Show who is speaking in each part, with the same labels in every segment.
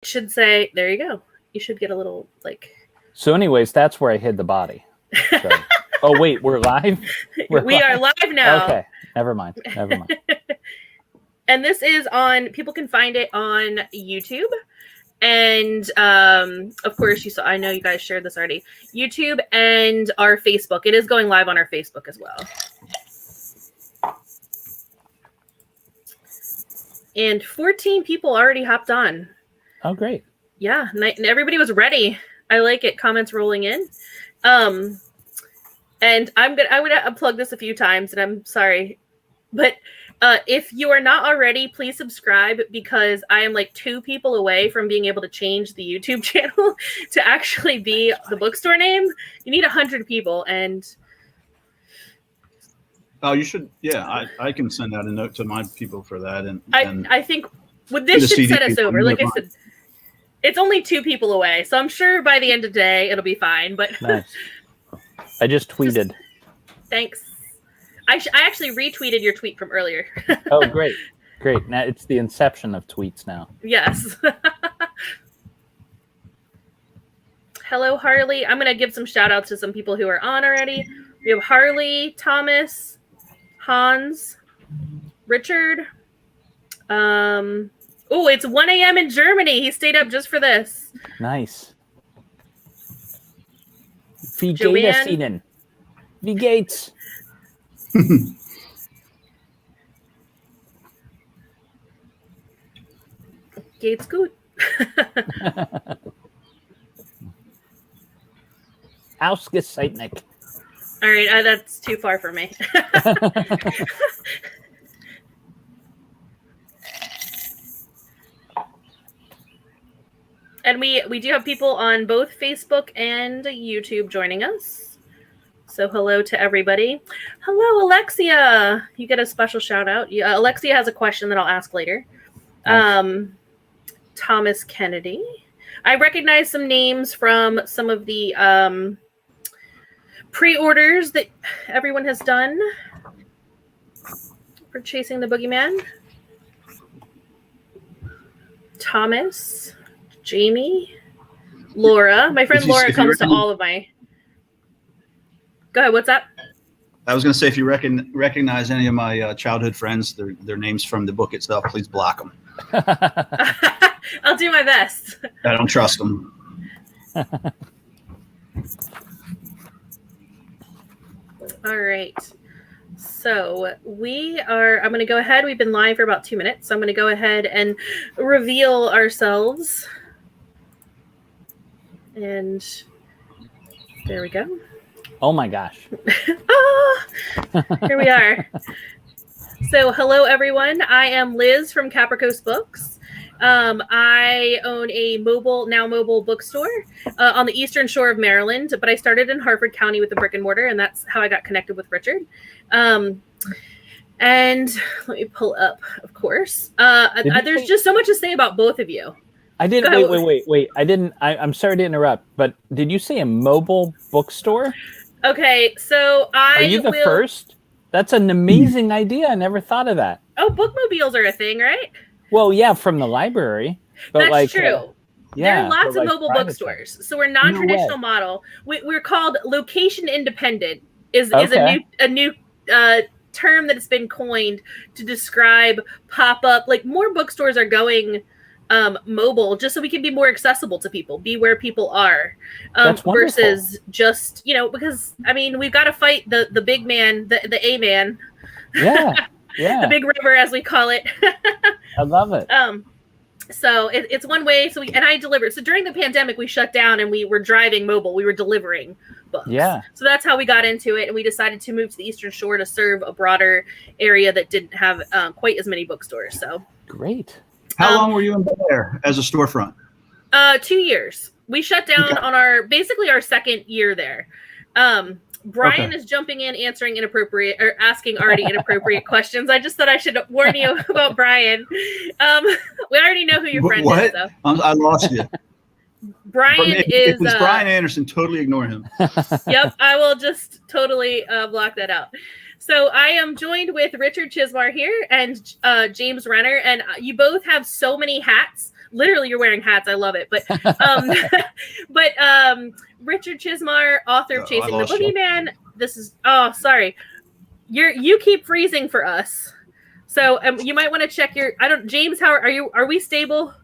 Speaker 1: should say, there you go. You should get a little like.
Speaker 2: So anyways, that's where I hid the body. So. Oh, wait, we're live?
Speaker 1: We are live now.
Speaker 2: Okay, never mind.
Speaker 1: And this is people can find it on YouTube. And of course, I know you guys shared this already. YouTube and our Facebook. It is going live on our Facebook as well. And 14 people already hopped on.
Speaker 2: Oh, great.
Speaker 1: Yeah, and everybody was ready. I like it. Comments rolling in. And I'm gonna plug this a few times, and I'm sorry, but if you are not already, please subscribe, because I am like 2 people away from being able to change the YouTube channel to actually be the bookstore name. You need 100 people, and
Speaker 3: oh, you should. Yeah, I can send out a note to my people for that, and
Speaker 1: I think this should set us over. Like I said, it's only 2 people away, so I'm sure by the end of the day it'll be fine. But
Speaker 2: nice. I just tweeted.
Speaker 1: Thanks. I actually retweeted your tweet from earlier.
Speaker 2: Oh, great. Great. Now it's the inception of tweets now.
Speaker 1: Yes. Hello, Harley. I'm going to give some shout outs to some people who are on already. We have Harley, Thomas, Hans, Richard. Oh, it's 1 a.m. in Germany. He stayed up just for this.
Speaker 2: Nice. Wie geht es Ihnen? Wie geht's?
Speaker 1: Geht's gut.
Speaker 2: Ausgezeichnet.
Speaker 1: All right, that's too far for me. And we do have people on both Facebook and YouTube joining us. So hello to everybody. Hello, Alexia. You get a special shout out. Alexia has a question that I'll ask later. Nice. Thomas Kennedy. I recognize some names from some of the pre-orders that everyone has done for Chasing the Boogeyman. Thomas, Jamie, Laura. My friend Laura comes to all of my... Go ahead, what's that?
Speaker 3: I was going to say, if you recognize any of my childhood friends, their names from the book itself, please block them.
Speaker 1: I'll do my best.
Speaker 3: I don't trust them.
Speaker 1: All right. So I'm going to go ahead. We've been live for about 2 minutes. So I'm going to go ahead and reveal ourselves. And there we go.
Speaker 2: Oh my gosh.
Speaker 1: Here we are. So hello, everyone. I am Liz from Caprichos Books. I own a mobile bookstore on the eastern shore of Maryland, but I started in Harford County with a brick and mortar, and that's how I got connected with Richard. And let me pull up, of course. There's just so much to say about both of you.
Speaker 2: I didn't wait. I'm sorry to interrupt, but did you say a mobile bookstore?
Speaker 1: Okay, so
Speaker 2: Are you the first? That's an amazing idea. I never thought of that.
Speaker 1: Oh, bookmobiles are a thing, right?
Speaker 2: Well, yeah, from the library. But
Speaker 1: that's true.
Speaker 2: Yeah,
Speaker 1: there are lots of mobile bookstores. So we're non-traditional model. We're called location independent. Is a new term that has been coined to describe pop-up. Like, more bookstores are going mobile, just so we can be more accessible to people, be where people are, versus just, because we've got to fight the big man, the A man.
Speaker 2: Yeah. Yeah.
Speaker 1: The big river, as we call it.
Speaker 2: I love it.
Speaker 1: So it's one way. So I delivered. So during the pandemic, we shut down and we were driving mobile. We were delivering books.
Speaker 2: Yeah.
Speaker 1: So that's how we got into it. And we decided to move to the Eastern Shore to serve a broader area that didn't have quite as many bookstores. So
Speaker 2: great.
Speaker 3: How long were you in there as a storefront?
Speaker 1: 2 years. We shut down on our second year there. Brian is jumping in, answering inappropriate or asking already inappropriate questions. I just thought I should warn you about Brian. We already know who your friend is, though.
Speaker 3: I lost you.
Speaker 1: Brian
Speaker 3: is Brian Anderson. Totally ignore him.
Speaker 1: Yep, I will just totally block that out. So I am joined with Richard Chizmar here and James Renner, and you both have so many hats. Literally, you're wearing hats. I love it. But Richard Chizmar, author of Chasing the Boogeyman. This is sorry. You keep freezing for us. So you might want to check your. James, how are you? Are we stable?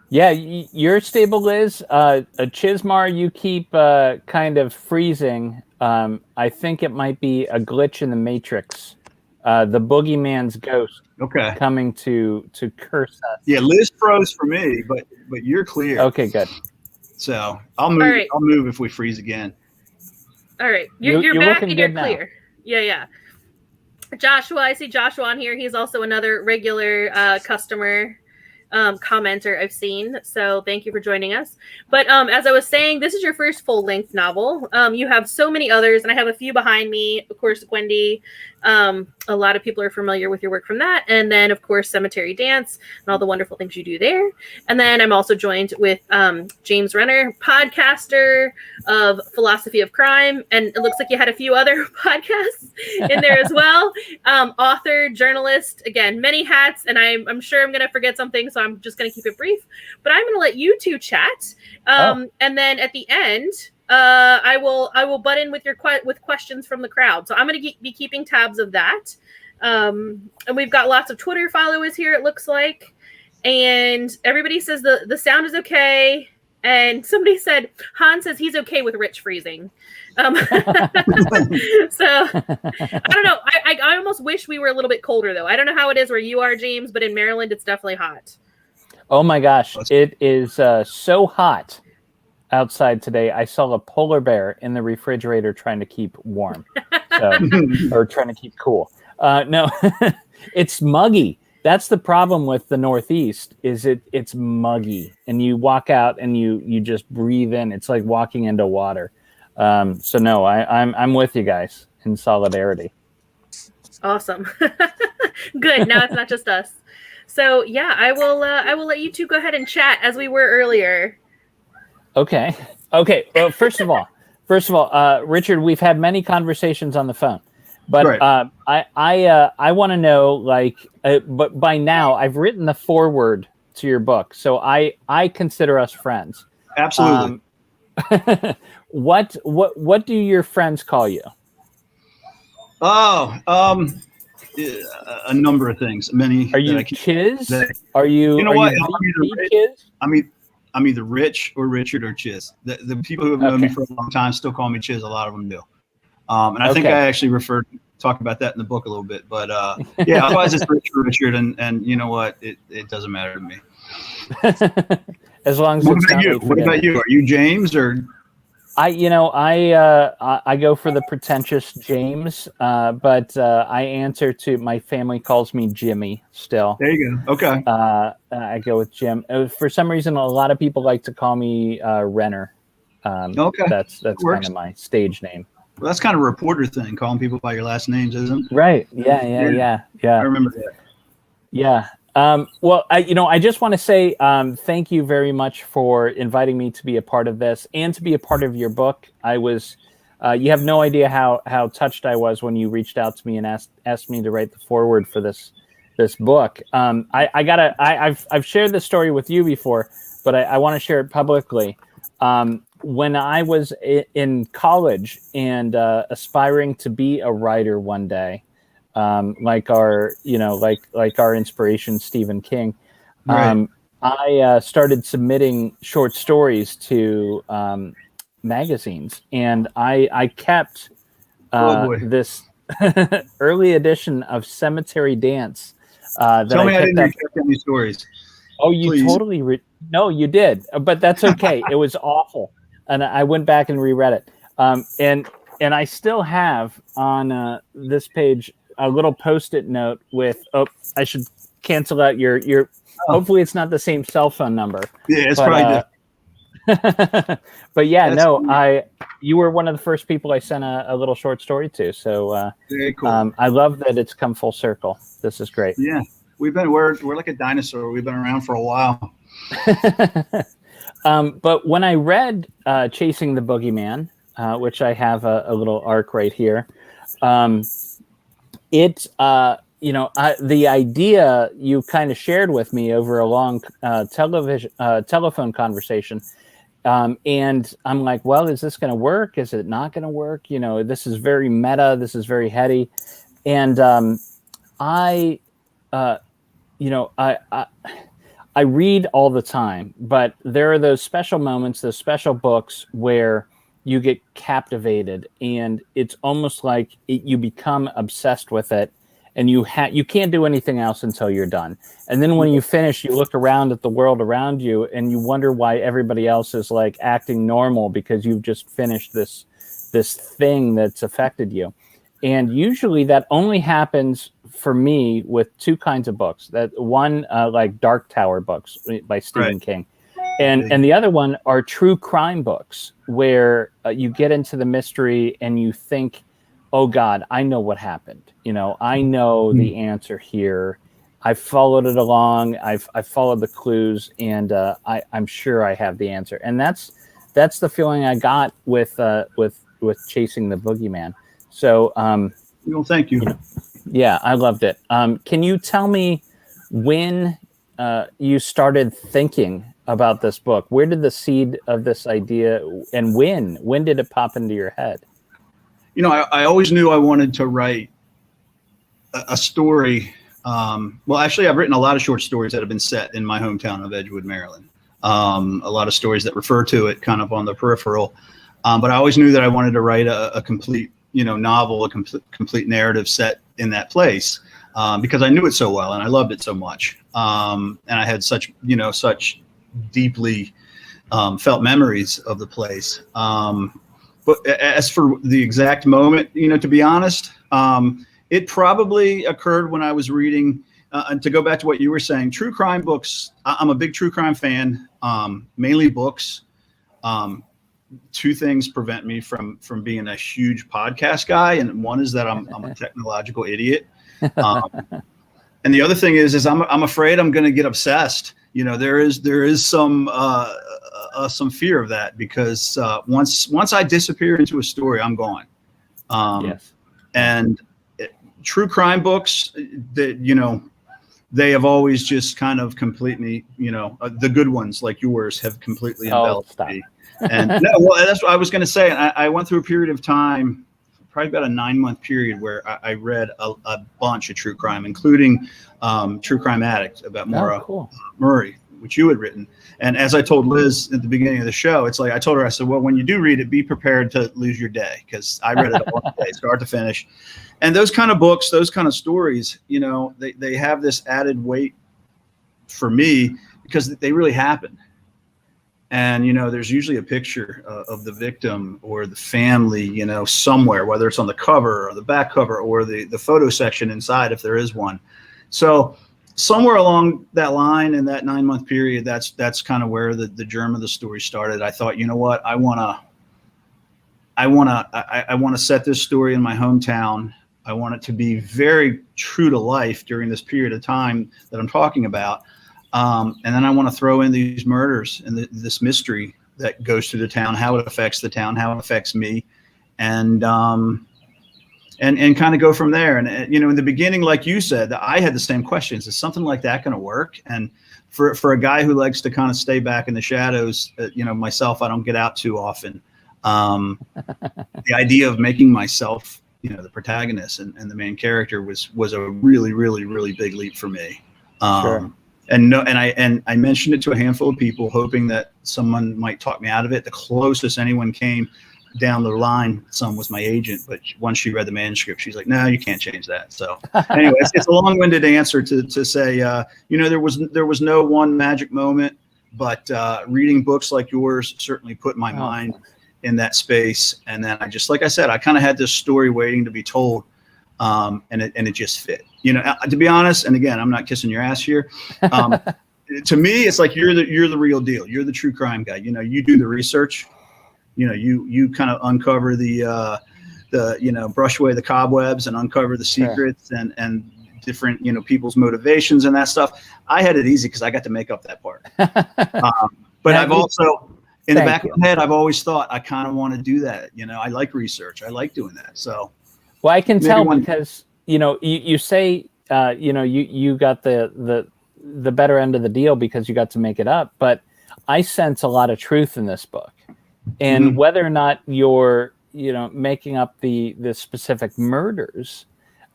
Speaker 2: Yeah, you're stable, Liz. Chizmar, you keep kind of freezing. I think it might be a glitch in the Matrix. The Boogeyman's ghost coming to curse us.
Speaker 3: Yeah, Liz froze for me, but you're clear.
Speaker 2: Okay, good.
Speaker 3: So I'll move. Right. I'll move if we freeze again.
Speaker 1: All right, you're back and you're clear. Now. Yeah. Joshua, I see Joshua on here. He's also another regular customer commenter I've seen. So thank you for joining us. But as I was saying, this is your first full-length novel. You have so many others, and I have a few behind me. Of course, Gwendy. A lot of people are familiar with your work from that. And then, of course, Cemetery Dance and all the wonderful things you do there. And then I'm also joined with James Renner, podcaster of Philosophy of Crime. And it looks like you had a few other podcasts in there as well. Author, journalist, again, many hats. And I'm sure I'm going to forget something, so I'm just going to keep it brief. But I'm going to let you two chat. And then at the end, I will butt in with with questions from the crowd. So I'm going to be keeping tabs of that. And we've got lots of Twitter followers here, it looks like. And everybody says the sound is okay. And somebody said, Han says he's okay with Rich freezing. So I don't know. I almost wish we were a little bit colder, though. I don't know how it is where you are, James, but in Maryland, it's definitely hot.
Speaker 2: Oh, my gosh. It is so hot outside today. I saw a polar bear in the refrigerator trying to keep warm, or trying to keep cool. No, it's muggy. That's the problem with the Northeast. Is it's muggy, and you walk out and you just breathe in. It's like walking into water. So no, I'm with you guys in solidarity.
Speaker 1: Awesome. Good. Now it's not just us. So yeah, I will let you two go ahead and chat as we were earlier.
Speaker 2: Okay. Well, first of all, Richard, we've had many conversations on the phone, but right. I want to know, but by now I've written the foreword to your book, so I consider us friends.
Speaker 3: Absolutely.
Speaker 2: What do your friends call you?
Speaker 3: Oh, a number of things. Many.
Speaker 2: Are you Chiz? Are you?
Speaker 3: You know what?
Speaker 2: Chiz?
Speaker 3: I'm either Rich or Richard or Chiz. The people who have known me for a long time still call me Chiz. A lot of them do. And I think I actually talk about that in the book a little bit. But yeah, otherwise it's Rich or Richard. And you know what? It doesn't matter to me.
Speaker 2: As long as
Speaker 3: What about you? Are you James or?
Speaker 2: I go for the pretentious James, but I answer to my family calls me Jimmy still.
Speaker 3: There you go. Okay.
Speaker 2: I go with Jim. For some reason, a lot of people like to call me Renner.
Speaker 3: Okay.
Speaker 2: That's kind of my stage name.
Speaker 3: Well, that's kind of a reporter thing, calling people by your last names, isn't it?
Speaker 2: Right. Yeah.
Speaker 3: I remember that.
Speaker 2: Yeah. Well, I just want to say thank you very much for inviting me to be a part of this and to be a part of your book. I was, you have no idea how touched I was when you reached out to me and asked me to write the foreword for this book. I've shared this story with you before, but I want to share it publicly. When I was in college and aspiring to be a writer one day, like our inspiration, Stephen King.
Speaker 3: Right.
Speaker 2: I started submitting short stories to magazines, and I kept this early edition of Cemetery Dance.
Speaker 3: Tell me I didn't kept any stories.
Speaker 2: Oh, you Please. Totally. No, you did, but that's okay. It was awful, and I went back and reread it. And I still have on this page a little Post-it note with, I should cancel out your hopefully it's not the same cell phone number.
Speaker 3: Yeah, it's probably
Speaker 2: but yeah, that's you were one of the first people I sent a little short story to. So
Speaker 3: very cool.
Speaker 2: I love that it's come full circle. This is great.
Speaker 3: Yeah. We're like a dinosaur. We've been around for a while.
Speaker 2: But when I read Chasing the Boogeyman, which I have a little arc right here, it the idea you kind of shared with me over a long telephone conversation. And I'm like, well, is this going to work? Is it not going to work? This is very meta. This is very heady. And I read all the time, but there are those special moments, those special books where you get captivated, and it's almost like you become obsessed with it, and you can't do anything else until you're done. And then when you finish, you look around at the world around you, and you wonder why everybody else is like acting normal because you've just finished this thing that's affected you. And usually that only happens for me with two kinds of books. That one, like Dark Tower books by Stephen King. And the other one are true crime books where you get into the mystery and you think, oh God, I know what happened. I know the answer here. I followed it along. I've followed the clues, and I'm sure I have the answer. And that's the feeling I got with Chasing the Boogeyman. So,
Speaker 3: well, thank you.
Speaker 2: Yeah, I loved it. Can you tell me when you started thinking about this book? Where did the seed of this idea, and when did it pop into your head?
Speaker 3: I always knew I wanted to write a story. Well, actually, I've written a lot of short stories that have been set in my hometown of Edgewood, Maryland. A lot of stories that refer to it kind of on the peripheral. But I always knew that I wanted to write a complete, novel, a complete narrative set in that place, because I knew it so well and I loved it so much. And I had such deeply felt memories of the place. But as for the exact moment, to be honest, it probably occurred when I was reading, and to go back to what you were saying, true crime books. I'm a big true crime fan, mainly books. Two things prevent me from being a huge podcast guy. And one is that I'm a technological idiot. And the other thing is I'm afraid I'm going to get obsessed. There is some fear of that, because once I disappear into a story, I'm gone.
Speaker 2: Yes.
Speaker 3: And true crime books, that they have always just kind of completely, the good ones like yours have completely enveloped me. And no, well, that's what I was going to say. I went through a period of time, probably about a 9-month period, where I read a bunch of true crime, including True Crime Addict about Maura Murray, which you had written. And as I told Liz at the beginning of the show, it's like I told her, I said, well, when you do read it, be prepared to lose your day, because I read it all day, start to finish. And those kind of books, those kind of stories, they have this added weight for me because they really happen. And, there's usually a picture of the victim or the family, somewhere, whether it's on the cover or the back cover or the photo section inside, if there is one. So somewhere along that line in that 9-month period, that's kind of where the germ of the story started. I thought, you know what, I want to set this story in my hometown. I want it to be very true to life during this period of time that I'm talking about. And then I want to throw in these murders and this mystery that goes through the town, how it affects the town, how it affects me, and kind of go from there. And in the beginning, like you said, I had the same questions: is something like that going to work? And for a guy who likes to kind of stay back in the shadows, myself, I don't get out too often. The idea of making myself, the protagonist and the main character was a really, really, really big leap for me.
Speaker 2: Sure.
Speaker 3: And I mentioned it to a handful of people, hoping that someone might talk me out of it. The closest anyone came down the line, some was my agent, but once she read the manuscript, she's like, "No, you can't change that." So, anyway, it's a long-winded answer to say, there was no one magic moment, but reading books like yours certainly put my mind in that space. And then like I said, I kind of had this story waiting to be told. And it just fit, to be honest. And again, I'm not kissing your ass here. To me, it's like, you're the real deal. You're the true crime guy. You do the research, you kind of uncover the brush away the cobwebs and uncover the secrets and different, people's motivations and that stuff. I had it easy because I got to make up that part. But I've also, in the back of my head, I've always thought I kind of want to do that. I like research. I like doing that. So.
Speaker 2: Well, I can tell because, you say you got the better end of the deal because you got to make it up. But I sense a lot of truth in this book, and whether or not you're making up the specific murders,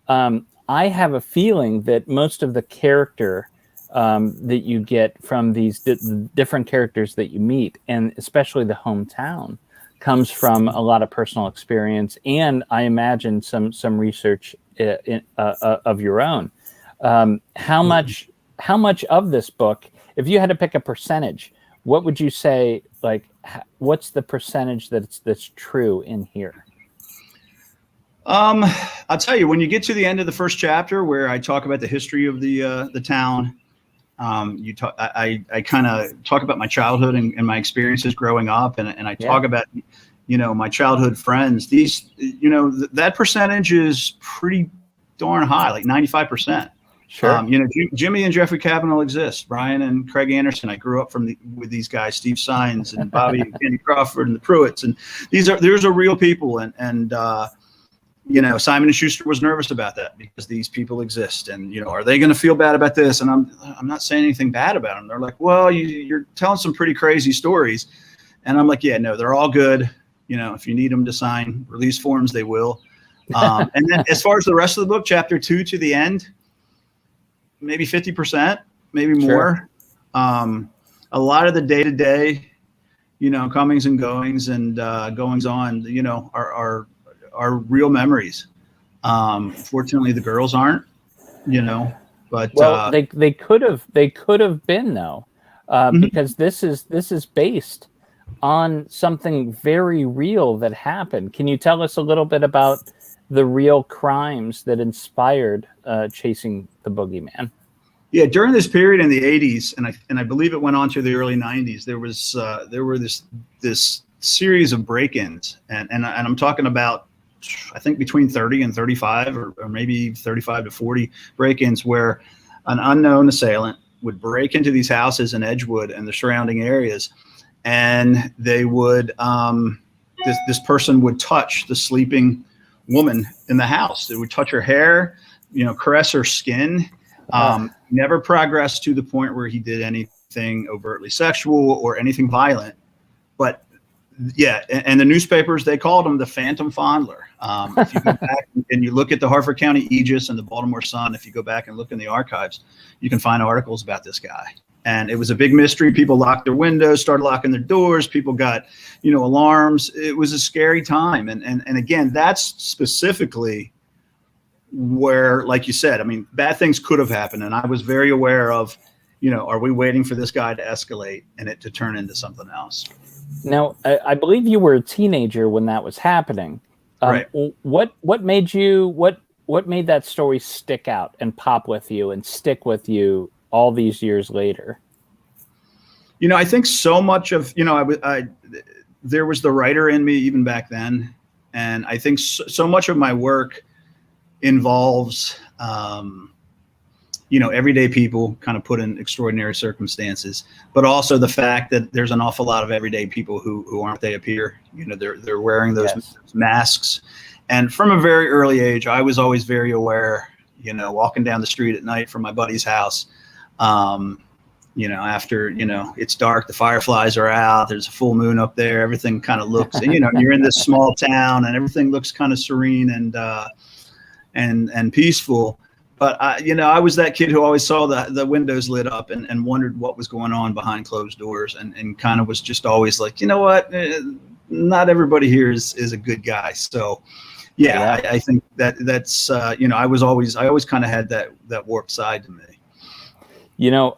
Speaker 2: I have a feeling that most of the character that you get from these different characters that you meet, and especially the hometown, comes from a lot of personal experience, and I imagine some research of your own. How much of this book, if you had to pick a percentage, what would you say? Like, what's the percentage that's true in here?
Speaker 3: I'll tell you, when you get to the end of the first chapter, where I talk about the history of the town, I kind of talk about my childhood and my experiences growing up, and I talk about my childhood friends. These that percentage is pretty darn high, like 95%.
Speaker 2: Sure.
Speaker 3: Jimmy and Jeffrey Cavanaugh exist. Brian and Craig Anderson. I grew up with these guys, Steve Sines and Bobby and Kenny Crawford and the Pruitts, and these are real people. And Simon and Schuster was nervous about that because these people exist, and are they going to feel bad about this? And I'm not saying anything bad about them. They're like, well, you're telling some pretty crazy stories, and I'm like, yeah, no, they're all good. If you need them to sign release forms, they will. And then as far as the rest of the book, chapter 2 to the end, maybe 50%, maybe more. Sure. A lot of the day-to-day, comings and goings and goings on, are real memories. Fortunately, the girls aren't, but
Speaker 2: they could have been though, because this is based on something very real that happened. Can you tell us a little bit about the real crimes that inspired Chasing the Boogeyman?
Speaker 3: Yeah, during this period in the 80s, and I believe it went on to the early 90s, there were this series of break-ins, and I'm talking about, I think, between 30 and 35 or maybe 35 to 40 break-ins where an unknown assailant would break into these houses in Edgewood and the surrounding areas, and they would this person would touch the sleeping woman in the house. They would touch her hair, caress her skin. Never progressed to the point where he did anything overtly sexual or anything violent, but yeah, and the newspapers, they called him the Phantom Fondler. If you go back and you look at the Harford County Aegis and the Baltimore Sun, if you go back and look in the archives, you can find articles about this guy. And it was a big mystery. People locked their windows, started locking their doors. People got, alarms. It was a scary time. And again, that's specifically where, like you said, I mean, bad things could have happened. And I was very aware of, are we waiting for this guy to escalate and it to turn into something else?
Speaker 2: Now, I believe you were a teenager when that was happening.
Speaker 3: Right.
Speaker 2: What made that story stick out and pop with you and stick with you all these years later?
Speaker 3: I think so much of, there was the writer in me even back then. And I think so much of my work involves, everyday people kind of put in extraordinary circumstances, but also the fact that there's an awful lot of everyday people who aren't they appear, they're wearing those masks. And from a very early age, I was always very aware, walking down the street at night from my buddy's house, after, it's dark, the fireflies are out, there's a full moon up there, everything kind of looks, you're in this small town and everything looks kind of serene and peaceful. But I was that kid who always saw the windows lit up and wondered what was going on behind closed doors, and kind of was just always like, not everybody here is a good guy. So yeah. I think that's I always kind of had that warped side to me.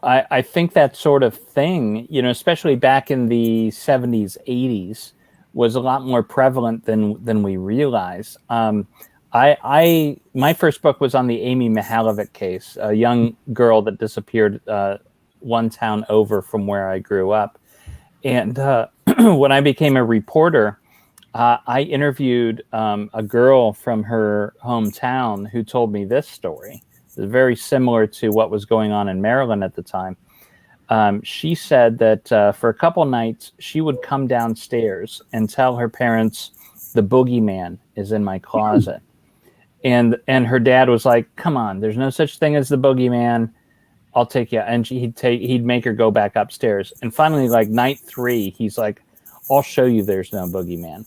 Speaker 2: I think that sort of thing, especially back in the 70s, 80s, was a lot more prevalent than we realize. My first book was on the Amy Mihalovic case, a young girl that disappeared one town over from where I grew up. And when I became a reporter, I interviewed a girl from her hometown who told me this story. It was very similar to what was going on in Maryland at the time. She said that for a couple nights, she would come downstairs and tell her parents, the boogeyman is in my closet. And her dad was like, "Come on, there's no such thing as the boogeyman. I'll take you." And he'd make her go back upstairs. And finally, like night 3, he's like, "I'll show you there's no boogeyman."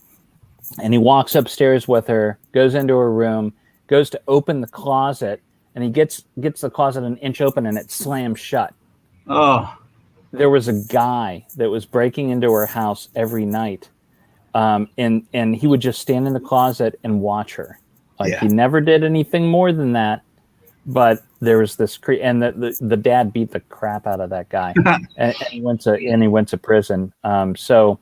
Speaker 2: And he walks upstairs with her, goes into her room, goes to open the closet, and he gets the closet an inch open, and it slams shut.
Speaker 3: Oh.
Speaker 2: There was a guy that was breaking into her house every night, and he would just stand in the closet and watch her. Like he never did anything more than that, but there was this and the dad beat the crap out of that guy, and he went to prison. So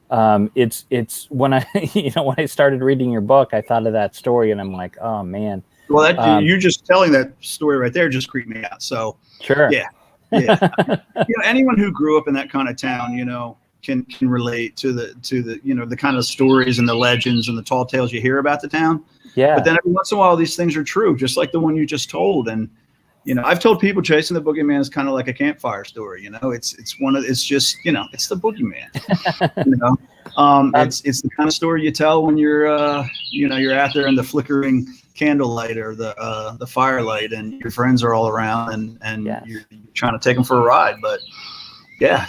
Speaker 2: it's when I started reading your book, I thought of that story, and I'm like, oh man.
Speaker 3: Well, you just telling that story right there just creeped me out. So
Speaker 2: sure,
Speaker 3: yeah. Anyone who grew up in that kind of town, can relate to the the kind of stories and the legends and the tall tales you hear about the town.
Speaker 2: Yeah.
Speaker 3: But then every once in a while, these things are true, just like the one you just told. And I've told people chasing the boogeyman is kind of like a campfire story. It's just it's the boogeyman. It's the kind of story you tell when you're you're out there in the flickering candlelight or the firelight, and your friends are all around, and you're trying to take them for a ride. But yeah.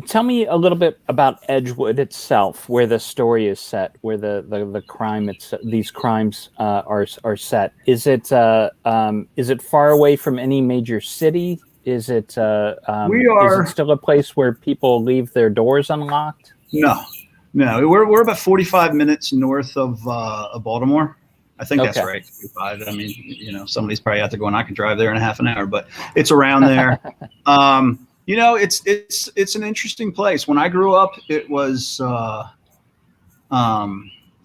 Speaker 3: Tell me a little bit about Edgewood itself, where the story is set, where the crime these crimes are set. Is it far away from any major city? Is it is it still a place where people leave their doors unlocked? No, we're about 45 minutes north of Baltimore. I think that's right. 45. I mean, somebody's probably out there going, I could drive there in a half an hour, but it's around there. It's an interesting place. When I grew up, it was,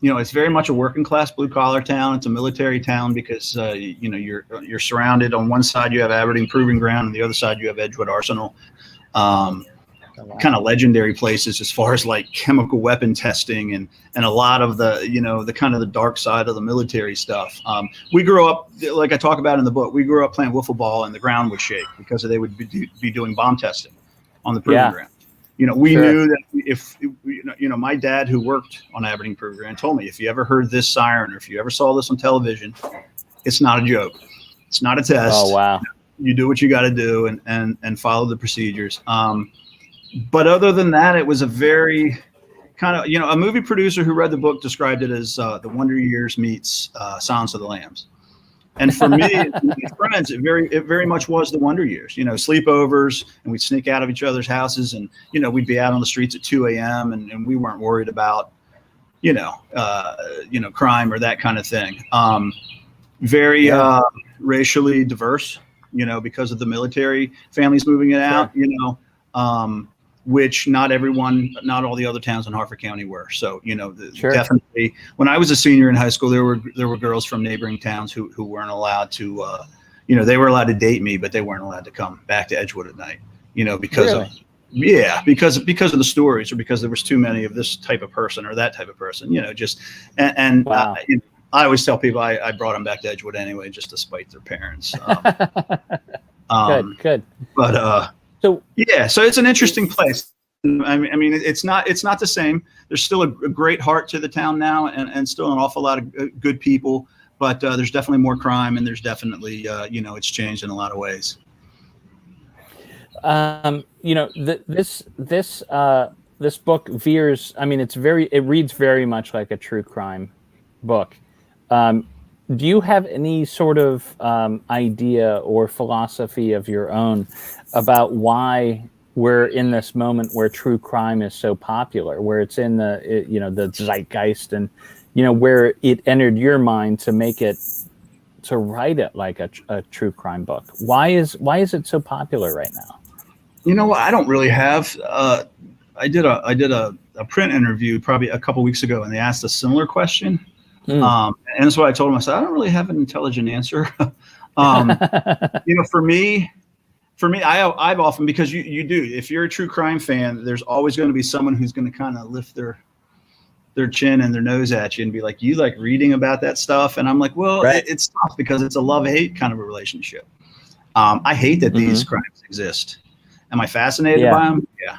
Speaker 3: it's very much a working class blue collar town. It's a military town because, you're surrounded. On one side, you have Aberdeen Proving Ground, and the other side, you have Edgewood Arsenal. Kind of legendary places as far as like chemical weapon testing and a lot of the the kind of the dark side of the military stuff. We grew up, like I talk about in the book, we grew up playing wiffle ball and the ground would shake because they would be doing bomb testing on the proving ground. We knew that if my dad, who worked on Aberdeen Proving Ground, told me, if you ever heard this siren or if you ever saw this on television, it's not a joke. It's not a test.
Speaker 2: Oh wow.
Speaker 3: You do what you got to do and follow the procedures. But other than that, it was a very kind of, a movie producer who read the book described it as the Wonder Years meets Silence of the Lambs. And for me and my friends, it very much was the Wonder Years, sleepovers, and we'd sneak out of each other's houses, and, we'd be out on the streets at 2 a.m. and we weren't worried about, crime or that kind of thing. Very racially diverse, because of the military families moving it out, which not all the other towns in Harford County were. So, definitely when I was a senior in high school, there were girls from neighboring towns who weren't allowed to, they were allowed to date me, but they weren't allowed to come back to Edgewood at night, because of the stories, or because there was too many of this type of person or that type of person, wow. I always tell people I brought them back to Edgewood anyway, just to spite their parents.
Speaker 2: Good.
Speaker 3: But, so it's an interesting place. I mean, it's not the same. There's still a great heart to the town now, and still an awful lot of good people. But there's definitely more crime, and there's definitely it's changed in a lot of ways.
Speaker 2: This book veers. I mean, it reads very much like a true crime book. Do you have any sort of idea or philosophy of your own about why we're in this moment where true crime is so popular, where it's in the zeitgeist, and where it entered your mind to write it like a true crime book? Why is it so popular right now?
Speaker 3: I don't really have. I did a print interview probably a couple weeks ago, and they asked a similar question. And that's what I told him. I said, I don't really have an intelligent answer. For me, I've often, because you do, if you're a true crime fan, there's always going to be someone who's going to kind of lift their chin and their nose at you and be like, you like reading about that stuff? And I'm like, well, it's tough because it's a love-hate kind of a relationship. I hate that these crimes exist. Am I fascinated by them? Yeah.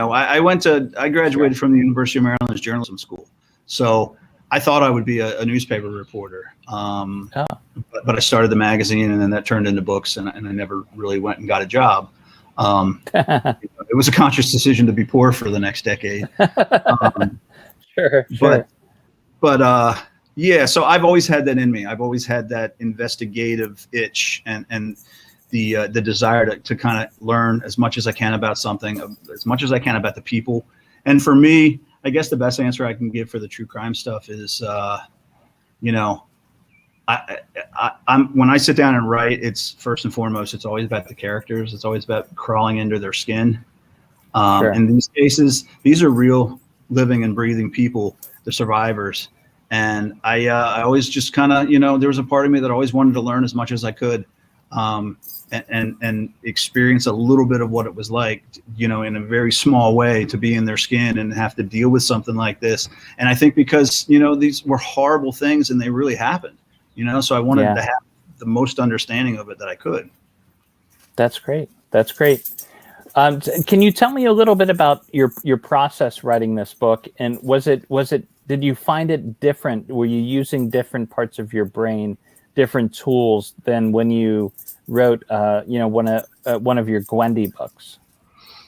Speaker 3: I graduated from the University of Maryland's journalism school. So I thought I would be a newspaper reporter. But I started the magazine, and then that turned into books, and I never really went and got a job. It was a conscious decision to be poor for the next decade.
Speaker 2: Sure.
Speaker 3: But yeah, so I've always had that in me. I've always had that investigative itch and the desire to kind of learn as much as I can about something, as much as I can about the people. And for me, I guess the best answer I can give for the true crime stuff is, you know, I'm when I sit down and write, it's first and foremost, it's always about the characters. It's always about crawling into their skin.
Speaker 2: Sure.
Speaker 3: In these cases, these are real living and breathing people, the survivors. And I always just kind of, you know, there was a part of me that always wanted to learn as much as I could, and experience a little bit of what it was like, you know, in a very small way, to be in their skin and have to deal with something like this. And I think because, you know, these were horrible things and they really happened, you know, so I wanted to have the most understanding of it that I could.
Speaker 2: That's great. That's great. Can you tell me a little bit about your process writing this book? And did you find it different? Were you using different parts of your brain, different tools than when you wrote, you know, one of your Gwendy books?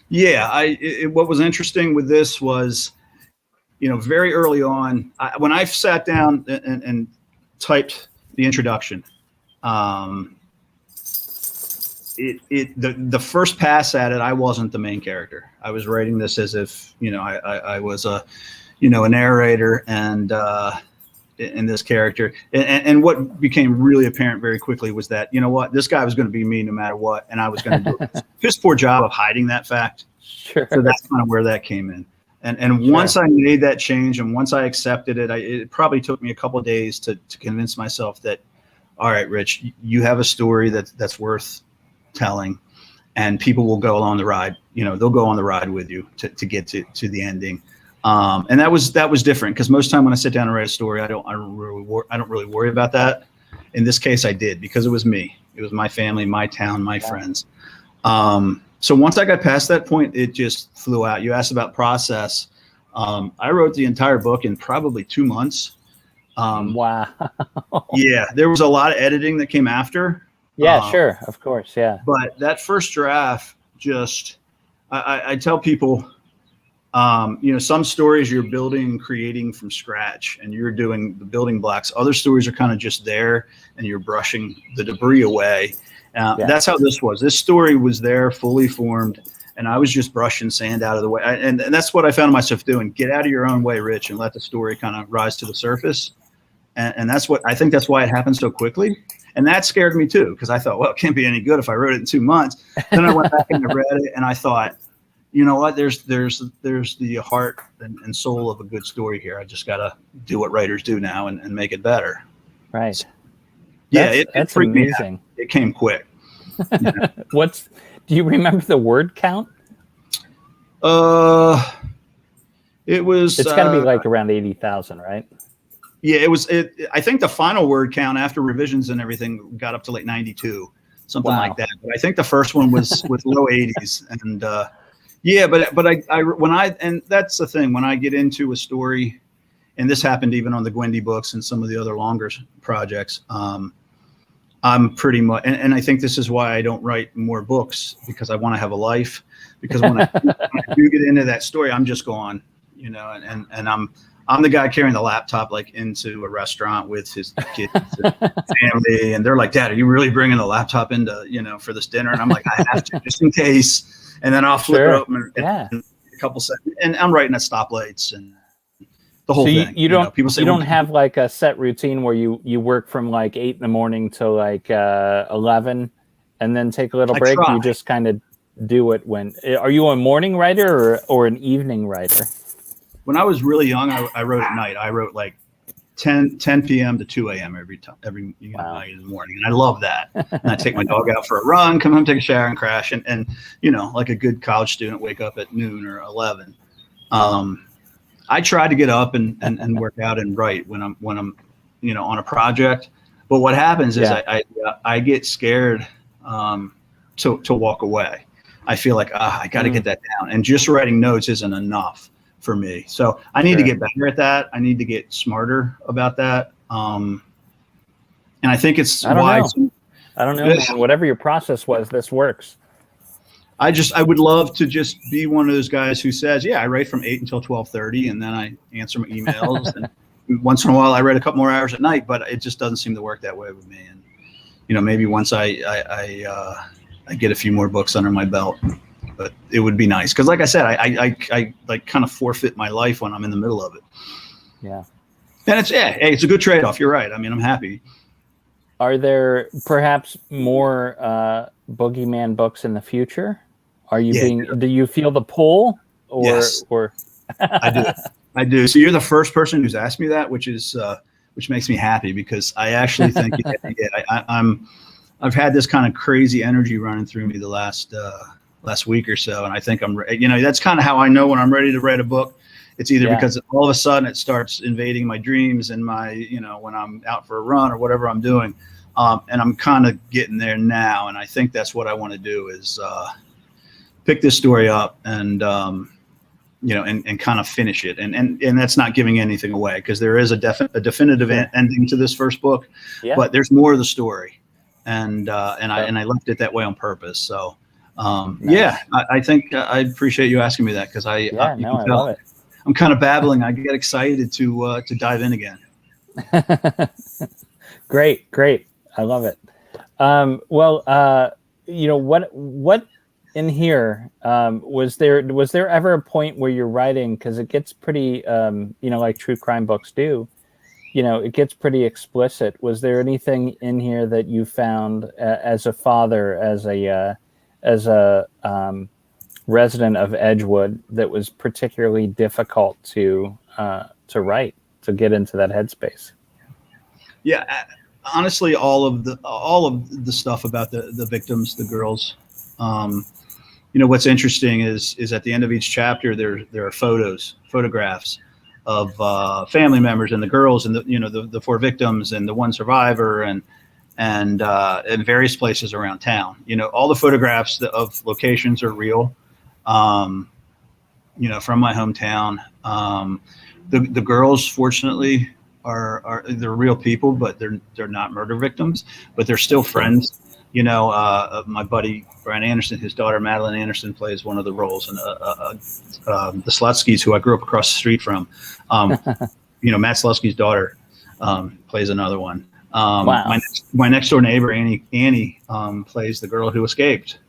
Speaker 3: Yeah, what was interesting with this was, you know, very early on, when I sat down and typed the introduction, the first pass at it, I wasn't the main character. I was writing this as if, you know, I was a narrator and in this character. And what became really apparent very quickly was that, you know what, this guy was going to be me no matter what, and I was going to do a piss poor job of hiding that fact.
Speaker 2: Sure.
Speaker 3: So that's kind of where that came in. And once I made that change and once I accepted it, it probably took me a couple of days to convince myself that, all right, Rich, you have a story that's worth telling, and people will go along the ride. You know, they'll go on the ride with you to get to the ending. And that was different, because most time when I sit down and write a story, I don't really worry about that. In this case, I did, because it was me. It was my family, my town, my friends. So once I got past that point, it just flew out. You asked about process. I wrote the entire book in probably 2 months.
Speaker 2: Wow.
Speaker 3: Yeah, there was a lot of editing that came after.
Speaker 2: Yeah, sure, of course, yeah.
Speaker 3: But that first draft, just I tell people, you know, some stories you're building and creating from scratch, and you're doing the building blocks. Other stories are kind of just there, and you're brushing the debris away. That's how this was. This story was there, fully formed, and I was just brushing sand out of the way. And that's what I found myself doing. Get out of your own way, Rich, and let the story kind of rise to the surface. And that's what I think. That's why it happened so quickly. And that scared me too, because I thought, well, it can't be any good if I wrote it in 2 months. Then I went back and I read it, and I thought, you know what? There's the heart and soul of a good story here. I just got to do what writers do now and make it better.
Speaker 2: Right.
Speaker 3: So, yeah,
Speaker 2: that's
Speaker 3: freaked me
Speaker 2: amazing.
Speaker 3: out. It came quick.
Speaker 2: Yeah. Do you remember the word count?
Speaker 3: It was.
Speaker 2: It's got to be like around 80,000, right?
Speaker 3: Yeah, it was. I think the final word count after revisions and everything got up to like 92, something like that. But I think the first one was with low 80s, and yeah. But and that's the thing, when I get into a story, and this happened even on the Gwendy books and some of the other longer projects. I'm pretty much, and I think this is why I don't write more books, because I want to have a life. Because when I do get into that story, I'm just gone, you know, and I'm the guy carrying the laptop like into a restaurant with his kids and family, and they're like, "Dad, are you really bringing the laptop into, you know, for this dinner?" And I'm like, "I have to, just in case." And then I'll flip it open in a couple seconds, and I'm writing at stoplights and the whole thing.
Speaker 2: You don't, people say, you don't have like a set routine where you work from like 8 a.m. to like 11, and then take a little break. You just kind of do it when. Are you a morning writer or an evening writer?
Speaker 3: When I was really young, I wrote at night. I wrote like 10 p.m. to 2 a.m. every night in the morning. And I love that. And I take my dog out for a run, come home, take a shower, and crash. And you know, like a good college student, wake up at noon or 11. I try to get up and work out and write when I'm you know, on a project. But what happens is I get scared to walk away. I feel like I got to get that down. And just writing notes isn't enough for me. So I need to get better at that. I need to get smarter about that. And I think it's
Speaker 2: I don't know, man. Whatever your process was, this works.
Speaker 3: I would love to just be one of those guys who says, yeah, I write from 8 until 12:30, and then I answer my emails. And once in a while I write a couple more hours at night, but it just doesn't seem to work that way with me. And, you know, maybe once I get a few more books under my belt, but it would be nice. Cause like I said, I like kind of forfeit my life when I'm in the middle of it.
Speaker 2: Yeah.
Speaker 3: And it's a good trade-off. You're right. I mean, I'm happy.
Speaker 2: Are there perhaps more Boogeyman books in the future? Are you do you feel the pull or,
Speaker 3: yes. I do. So you're the first person who's asked me that, which makes me happy, because I actually think I've had this kind of crazy energy running through me the last week or so. And I think that's kind of how I know when I'm ready to write a book. It's either because all of a sudden it starts invading my dreams and when I'm out for a run or whatever I'm doing. And I'm kind of getting there now. And I think that's what I want to do is pick this story up and kind of finish it. And that's not giving anything away, because there is a definitive ending to this first book, but there's more of the story. And I left it that way on purpose. So, nice. I think I appreciate you asking me that, because I love it. I'm kind of babbling. I get excited to dive in again.
Speaker 2: Great. I love it. What in here, was there ever a point where you're writing, because it gets pretty, like true crime books do, it gets pretty explicit. Was there anything in here that you found as a father, as a resident of Edgewood, that was particularly difficult to write, to get into that headspace?
Speaker 3: Yeah, honestly, all of the stuff about the victims, the girls. What's interesting is at the end of each chapter there are photographs of family members and the girls and the 4 victims and the 1 survivor and in various places around town. All the photographs of locations are real. From my hometown. The girls, fortunately, they're real people, but they're not murder victims, but they're still friends. My buddy Brian Anderson, his daughter Madeline Anderson plays one of the roles, and the Slutskys, who I grew up across the street from. Matt Slutsky's daughter plays another one.
Speaker 2: Wow.
Speaker 3: My next door neighbor Annie plays the girl who escaped,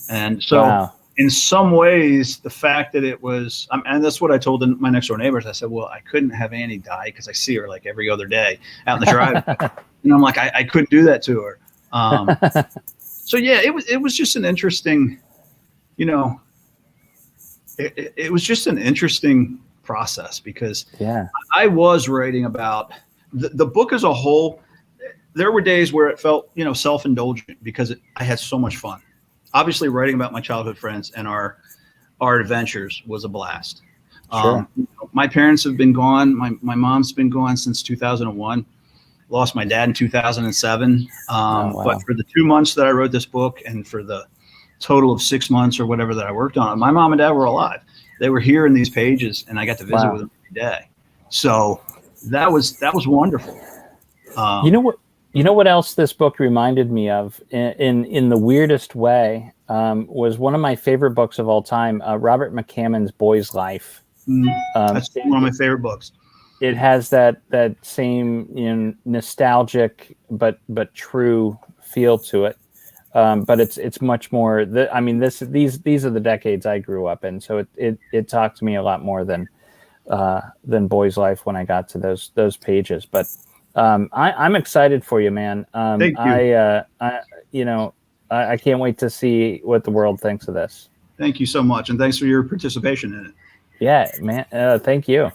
Speaker 3: and so. Wow. In some ways, the fact that it was, and that's what I told my next door neighbors. I said, well, I couldn't have Annie die because I see her like every other day out in the driveway. And I'm like, I couldn't do that to her. So yeah, it was just an interesting, it was just an interesting process, because I was writing about the book as a whole. There were days where it felt, self-indulgent, because I had so much fun. Obviously, writing about my childhood friends and our adventures was a blast.
Speaker 2: Sure.
Speaker 3: My parents have been gone. My mom's been gone since 2001. Lost my dad in 2007.
Speaker 2: Wow.
Speaker 3: But for the 2 months that I wrote this book, and for the total of 6 months or whatever that I worked on it, my mom and dad were alive. They were here in these pages, and I got to visit with them every day. So that was wonderful.
Speaker 2: You know what else this book reminded me of in the weirdest way, was one of my favorite books of all time, Robert McCammon's Boy's Life.
Speaker 3: That's one of my favorite books.
Speaker 2: It has that same nostalgic but true feel to it, but it's much more. These are the decades I grew up in, so it talked to me a lot more than Boy's Life when I got to those pages, but. I'm excited for you, man.
Speaker 3: Thank you.
Speaker 2: I can't wait to see what the world thinks of this.
Speaker 3: Thank you so much, and thanks for your participation in it.
Speaker 2: Yeah, man. Thank you.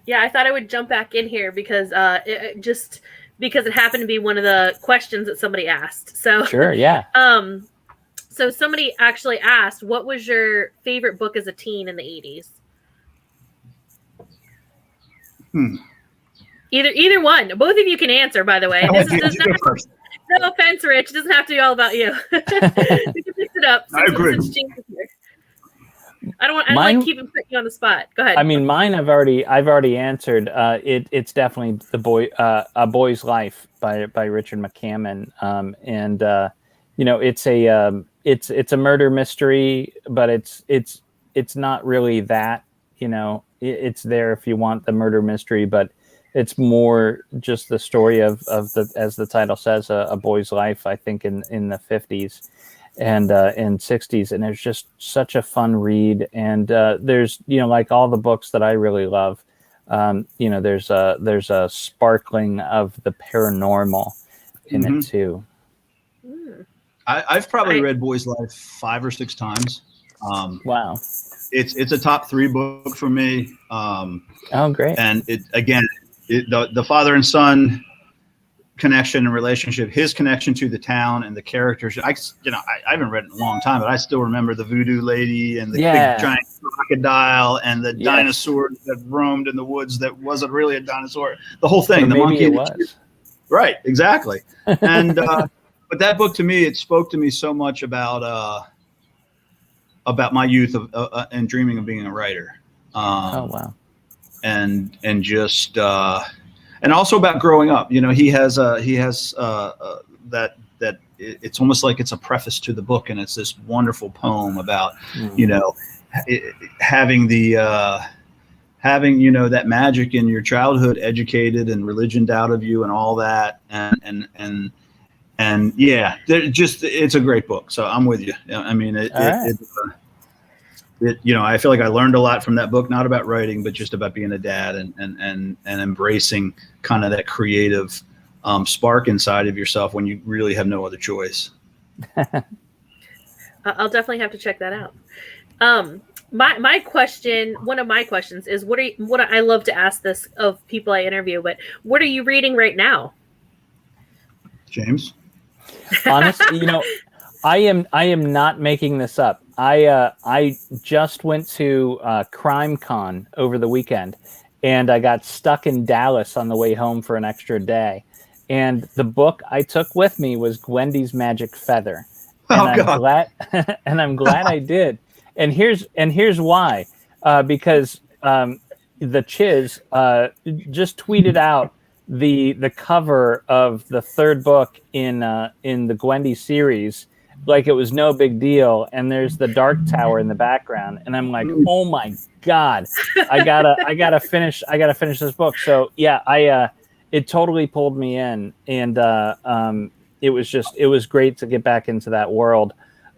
Speaker 1: Yeah, I thought I would jump back in here because because it happened to be one of the questions that somebody asked. So
Speaker 2: sure, yeah.
Speaker 1: So somebody actually asked, what was your favorite book as a teen in the 80s? Either one. Both of you can answer, by the way. No offense, Rich. It doesn't have to be all about you. We can fix it up.
Speaker 3: I agree.
Speaker 1: I don't like keeping putting you on the spot. Go ahead.
Speaker 2: I mean, mine I've already answered. It's definitely A Boy's Life by Richard McCammon. And it's a murder mystery, but it's not really that. It's there if you want the murder mystery, but it's more just the story of the, as the title says, a boy's life. I think in the 50s and 60s, and it's just such a fun read. And there's like all the books that I really love. There's a sparkling of the paranormal in it too.
Speaker 3: I've probably read Boy's Life 5 or 6 times.
Speaker 2: Wow.
Speaker 3: It's a top 3 book for me.
Speaker 2: Oh, great.
Speaker 3: And the father and son connection and relationship, his connection to the town and the characters. I haven't read it in a long time, but I still remember the voodoo lady and the big giant crocodile and the dinosaur that roamed in the woods that wasn't really a dinosaur. The whole thing. The monkey.
Speaker 2: It was.
Speaker 3: Right. Exactly. And but that book to me, it spoke to me so much about my youth and dreaming of being a writer.
Speaker 2: Oh wow.
Speaker 3: And just and also about growing up. He has that it's almost like it's a preface to the book, and it's this wonderful poem about having that magic in your childhood educated and religioned out of you and all that, and yeah, it's a great book. So I'm with you. I mean, I feel like I learned a lot from that book, not about writing, but just about being a dad and embracing kind of that creative spark inside of yourself when you really have no other choice.
Speaker 1: I'll definitely have to check that out. My question, one of my questions is, what I love to ask this of people I interview, but what are you reading right now?
Speaker 3: James?
Speaker 2: Honestly, I am not making this up. I just went to Crime Con over the weekend, and I got stuck in Dallas on the way home for an extra day. And the book I took with me was Gwendy's Magic Feather. And I'm glad I did. And here's why. Because the Chiz just tweeted out the cover of the 3rd book in the Gwendy series, like it was no big deal, and there's the Dark Tower in the background, and I'm like, oh my god, I gotta finish this book. So yeah, it totally pulled me in, and it was great to get back into that world.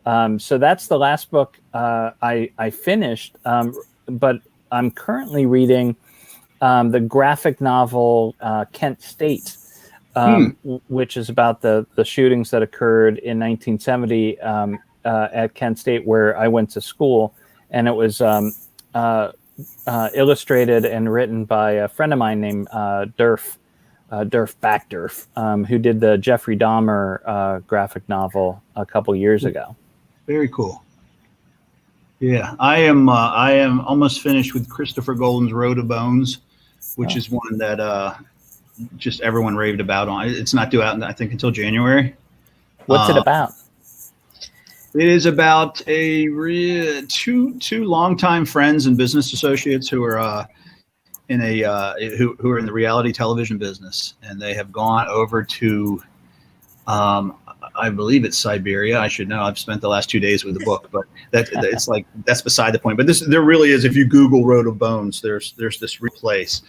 Speaker 2: So that's the last book I finished, but I'm currently reading the graphic novel Kent State, which is about the shootings that occurred in 1970 at Kent State, where I went to school, and it was illustrated and written by a friend of mine named Durf Backdurf, who did the Jeffrey Dahmer graphic novel a couple years ago.
Speaker 3: Very cool. Yeah, I am almost finished with Christopher Golden's Road to Bones, which is one that just everyone raved about. It's not due out, I think, until January.
Speaker 2: What's it about?
Speaker 3: It is about two longtime friends and business associates who are in the reality television business, and they have gone over to I believe it's Siberia. I should know. I've spent the last 2 days with the book, but that's beside the point. But there really is. If you Google Road of Bones, there's this place,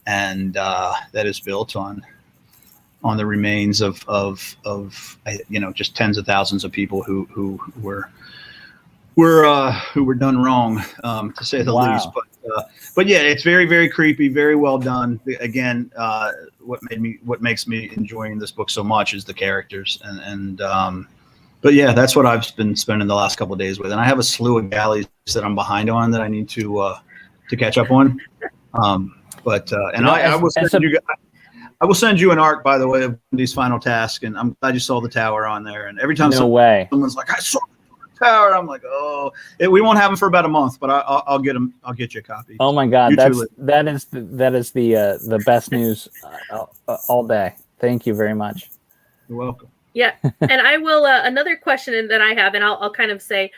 Speaker 3: and that is built on the remains of just tens of thousands of people who were done wrong, to say the least. But yeah, it's very, very creepy, very well done. Again, what makes me enjoying this book so much is the characters, but yeah, that's what I've been spending the last couple of days with. And I have a slew of galleys that I'm behind on that I need to catch up on. I will send you an art, by the way, of these final tasks, and I'm glad you saw the tower on there. And every time someone's like, I saw the tower, I'm like, oh, we won't have them for about a month, but I'll get them. I'll get you a copy.
Speaker 2: Oh my God, that is the best news all day. Thank you very much.
Speaker 3: You're welcome.
Speaker 1: Yeah, and I will. Another question that I have, and I'll kind of say,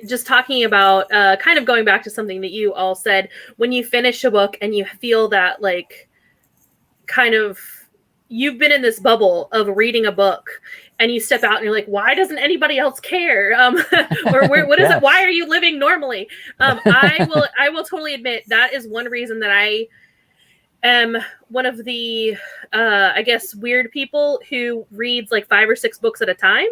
Speaker 1: just talking about kind of going back to something that you all said, when you finish a book and you feel that like kind of you've been in this bubble of reading a book and you step out and you're like, why doesn't anybody else care? Or what is it? Why are you living normally? I will totally admit that is one reason that I am one of the, I guess, weird people who reads like 5 or 6 books at a time,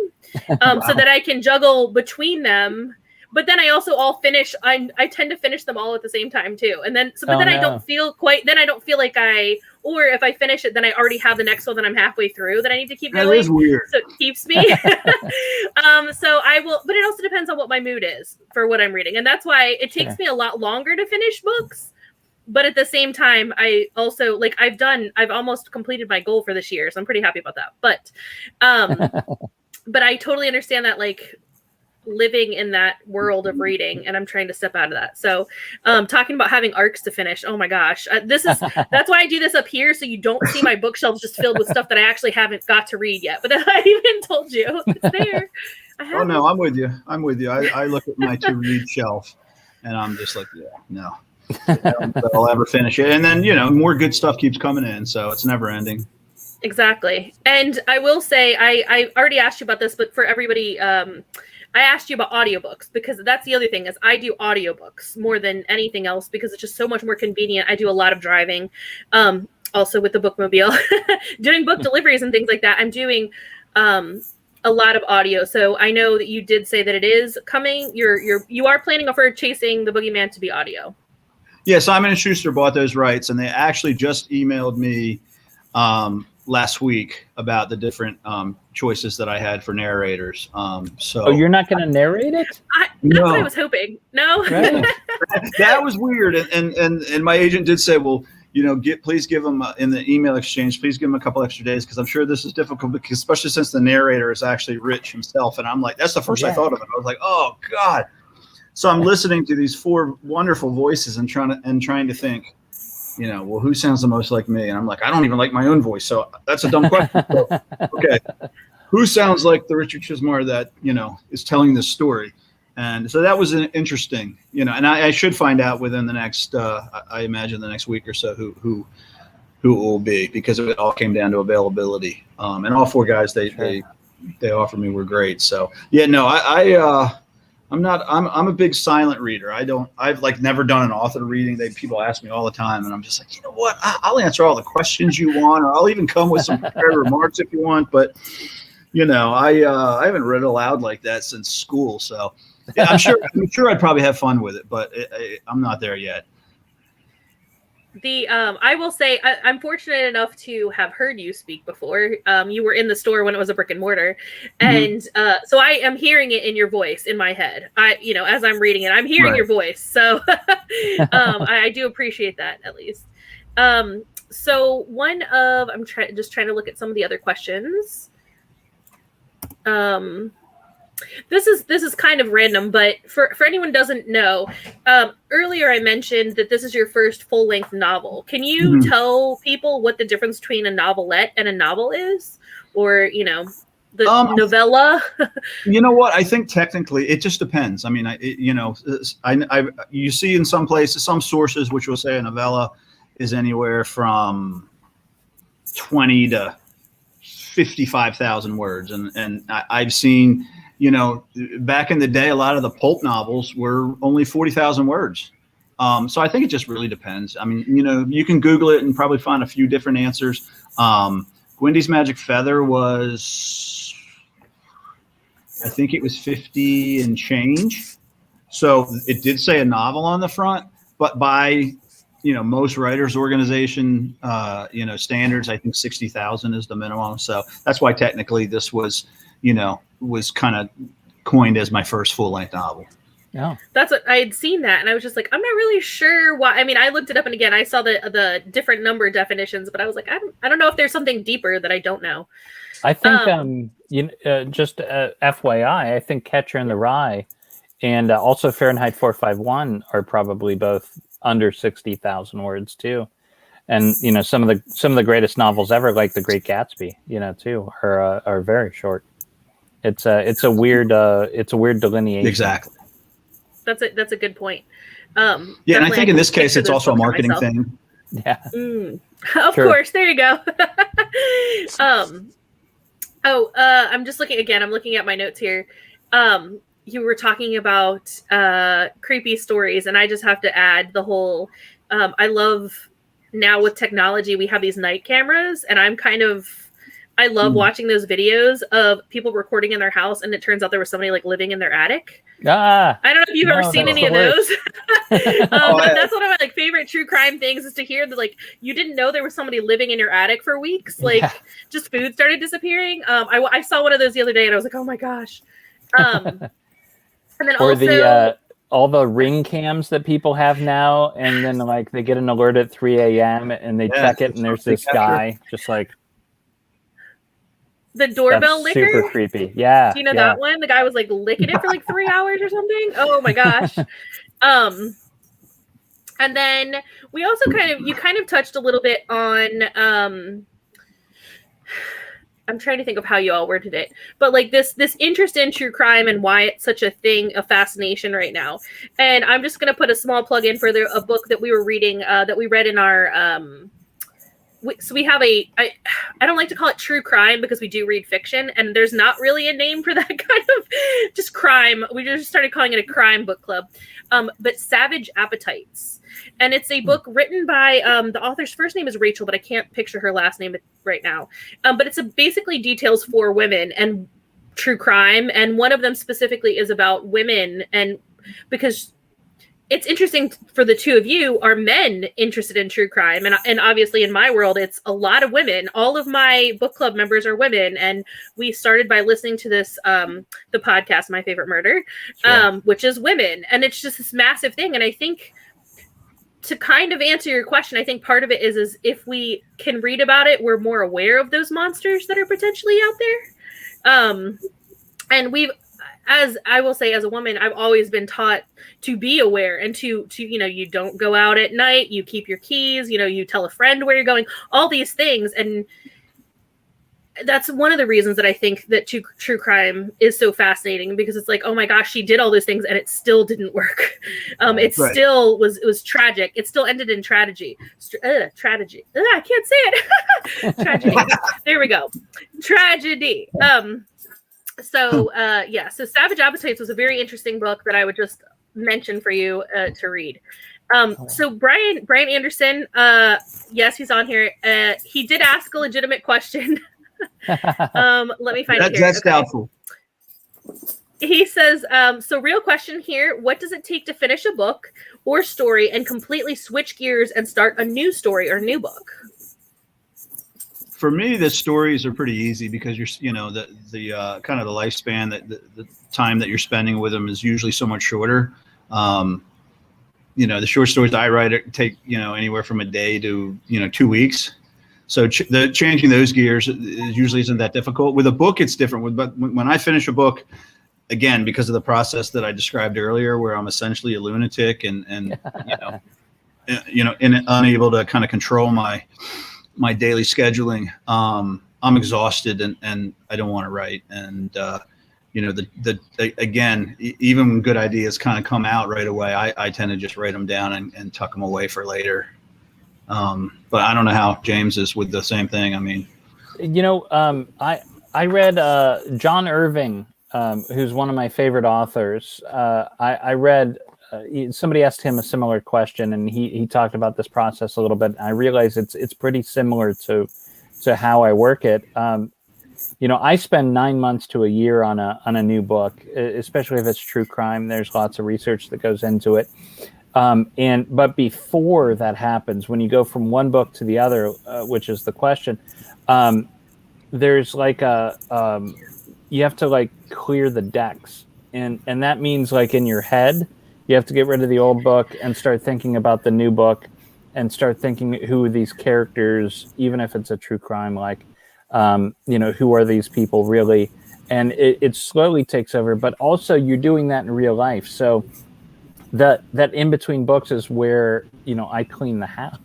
Speaker 1: wow. So that I can juggle between them. But then I also I tend to finish them all at the same time too. And then, I don't feel like or if I finish it, then I already have the next one that I'm halfway through that I need to keep going.
Speaker 3: That is weird.
Speaker 1: So it keeps me. So I will, but it also depends on what my mood is for what I'm reading. And that's why it takes me a lot longer to finish books. But at the same time, I also I've almost completed my goal for this year. So I'm pretty happy about that. But, but I totally understand that, like, living in that world of reading, and I'm trying to step out of that. So talking about having arcs to finish, oh my gosh, that's why I do this up here, so you don't see my bookshelves just filled with stuff that I actually haven't got to read yet, but I even told you it's there.
Speaker 3: Oh no, I'm with you. I look at my to read shelf and I'm just like, yeah, no, I'll ever finish it. And then, more good stuff keeps coming in, so it's never ending.
Speaker 1: Exactly. And I will say, I already asked you about this, but for everybody, I asked you about audiobooks, because that's the other thing is I do audiobooks more than anything else because it's just so much more convenient. I do a lot of driving, also with the bookmobile, doing book deliveries and things like that. I'm doing a lot of audio. So I know that you did say that it is coming. You are planning for Chasing the Boogeyman to be audio.
Speaker 3: Yeah, Simon & Schuster bought those rights, and they actually just emailed me last week about the different choices that I had for narrators. So
Speaker 2: you're not going to narrate it?
Speaker 1: That's what I was hoping. No,
Speaker 3: right. That was weird. And my agent did say, well, please give them in the email exchange, please give them a couple extra days, because I'm sure this is difficult, because especially since the narrator is actually Rich himself. And I'm like, that's the first I thought of it. I was like, oh God. So I'm listening to these 4 wonderful voices and trying to think, well, who sounds the most like me? And I'm like, I don't even like my own voice. So that's a dumb question. So, okay. Who sounds like the Richard Chizmar that, is telling this story? And so that was interesting, and I should find out within the next, I imagine the next week or so who it will be, because it all came down to availability. And all 4 guys they offered me were great. So yeah, no, I'm a big silent reader. I've never done an author reading. People ask me all the time, and I'm just like, you know what? I'll answer all the questions you want, or I'll even come with some prepared remarks if you want. But, I haven't read aloud like that since school. So yeah, I'm sure I'd probably have fun with it, but I'm not there yet.
Speaker 1: I will say I'm fortunate enough to have heard you speak before. You were in the store when it was a brick and mortar, and so I am hearing it in your voice in my head. As I'm reading it, I'm hearing your voice. So I do appreciate that, at least. So I'm just trying to look at some of the other questions. This is kind of random, but for anyone who doesn't know, earlier I mentioned that this is your first full-length novel. Can you tell people what the difference between a novelette and a novel is? Or, the novella?
Speaker 3: You know what? I think technically it just depends. I mean, you see in some places, some sources, which will say a novella is anywhere from 20 to 55,000 words. And I've seen, back in the day, a lot of the pulp novels were only 40,000 words. So I think it just really depends. I mean, you can Google it and probably find a few different answers. Gwendy's Magic Feather was, I think it was 50 and change. So it did say a novel on the front, but by, most writers organization, standards, I think 60,000 is the minimum. So that's why technically this was, was kind of coined as my first full-length novel.
Speaker 2: Yeah,
Speaker 1: that's what I had seen that, and I was just like, I'm not really sure why. I mean, I looked it up, and again, I saw the different number definitions, but I was like, I don't know if there's something deeper that I don't know.
Speaker 2: I think just FYI, I think Catcher in the Rye and also Fahrenheit 451 are probably both under 60,000 words too. And some of the greatest novels ever, like The Great Gatsby, too, are very short. It's a weird delineation.
Speaker 3: Exactly.
Speaker 1: That's a good point.
Speaker 3: Yeah, and I think in this case, it's also a marketing thing.
Speaker 2: Yeah.
Speaker 1: Of course. There you go. I'm just looking again. I'm looking at my notes here. You were talking about creepy stories, and I just have to add the whole. I love now with technology, we have these night cameras, and I love watching those videos of people recording in their house, and it turns out there was somebody like living in their attic. I don't know if you've ever seen any of those. But that's one of my like favorite true crime things is to hear that like you didn't know there was somebody living in your attic for weeks. Like just food started disappearing. I saw one of those the other day, and I was like, oh my gosh. And then
Speaker 2: or
Speaker 1: also
Speaker 2: all the Ring cams that people have now, and then like they get an alert at 3 a.m. and they check it, and there's this guy just like.
Speaker 1: The doorbell licker?
Speaker 2: Super creepy. Yeah.
Speaker 1: Do you know that one? The guy was like licking it for like 3 hours or something. Oh my gosh. And then we also you kind of touched a little bit on I'm trying to think of how you all worded it, but like this interest in true crime and why it's such a fascination right now. And I'm just going to put a small plug in for a book that we were reading, that we read in our, so we have I don't like to call it true crime because we do read fiction, and there's not really a name for that kind of just crime. We just started calling it a crime book club. But Savage Appetites. And it's a book written by the author's first name is Rachel, but I can't picture her last name right now. But it's basically details for women and true crime. And one of them specifically is about women, and because it's interesting for the two of you, are men interested in true crime? And obviously in my world, it's a lot of women. All of my book club members are women. And we started by listening to this, the podcast, My Favorite Murder, which is women. And it's just this massive thing. And I think to kind of answer your question, I think part of it is if we can read about it, we're more aware of those monsters that are potentially out there. And as I will say, as a woman, I've always been taught to be aware and to you don't go out at night, you keep your keys, you tell a friend where you're going, all these things. And that's one of the reasons that I think that true crime is so fascinating, because it's like, oh my gosh, she did all those things and it still didn't work. Still it was tragic. It still ended in tragedy. Tragedy. I can't say it. Tragedy. There we go. Tragedy. So Savage Appetites was a very interesting book that I would just mention for you to read. So Brian Anderson, yes, he's on here. He did ask a legitimate question. Let me find it here.
Speaker 3: That's doubtful.
Speaker 1: He says, so real question here. What does it take to finish a book or story and completely switch gears and start a new story or new book?
Speaker 3: For me, the stories are pretty easy because the kind of the lifespan, that the time that you're spending with them is usually so much shorter. The short stories I write take anywhere from a day to 2 weeks. So changing those gears usually isn't that difficult. With a book, it's different. But when I finish a book, again, because of the process that I described earlier, where I'm essentially a lunatic and unable to kind of control my daily scheduling, I'm exhausted and I don't want to write. And again, even when good ideas kind of come out right away, I tend to just write them down and tuck them away for later. But I don't know how James is with the same thing. I mean, I read John Irving, who's one of my favorite authors. I read. Somebody asked him a similar question, and he talked about this process a little bit. I realized it's pretty similar to how I work it. I spend 9 months to a year on a new book, especially if it's true crime. There's lots of research that goes into it. But before that happens, when you go from one book to the other, which is the question, there's like you have to like clear the decks, and that means like in your head. You have to get rid of the old book and start thinking about the new book and start thinking who these characters, even if it's a true crime, like, who are these people really? And it slowly takes over, but also you're doing that in real life. So that in between books is where, I clean the house.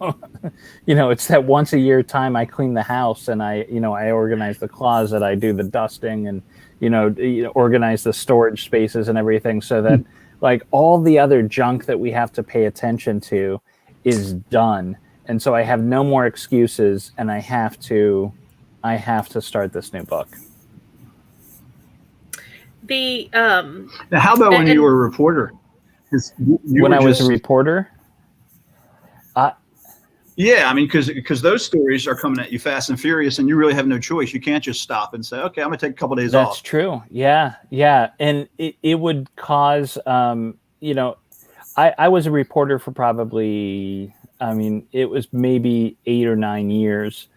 Speaker 3: It's that once a year time I clean the house and I organize the closet. I do the dusting and
Speaker 2: organize the storage spaces and everything so that like all the other junk that we have to pay attention to is done. And so I have no more excuses, and I have to start this new book.
Speaker 3: Now, how about when you were a reporter?
Speaker 2: When I was a reporter?
Speaker 3: Yeah, I mean, because those stories are coming at you fast and furious, and you really have no choice. You can't just stop and say, okay, I'm going to take a couple of days off.
Speaker 2: That's true. Yeah. And it would cause, I was a reporter for probably, it was maybe 8 or 9 years.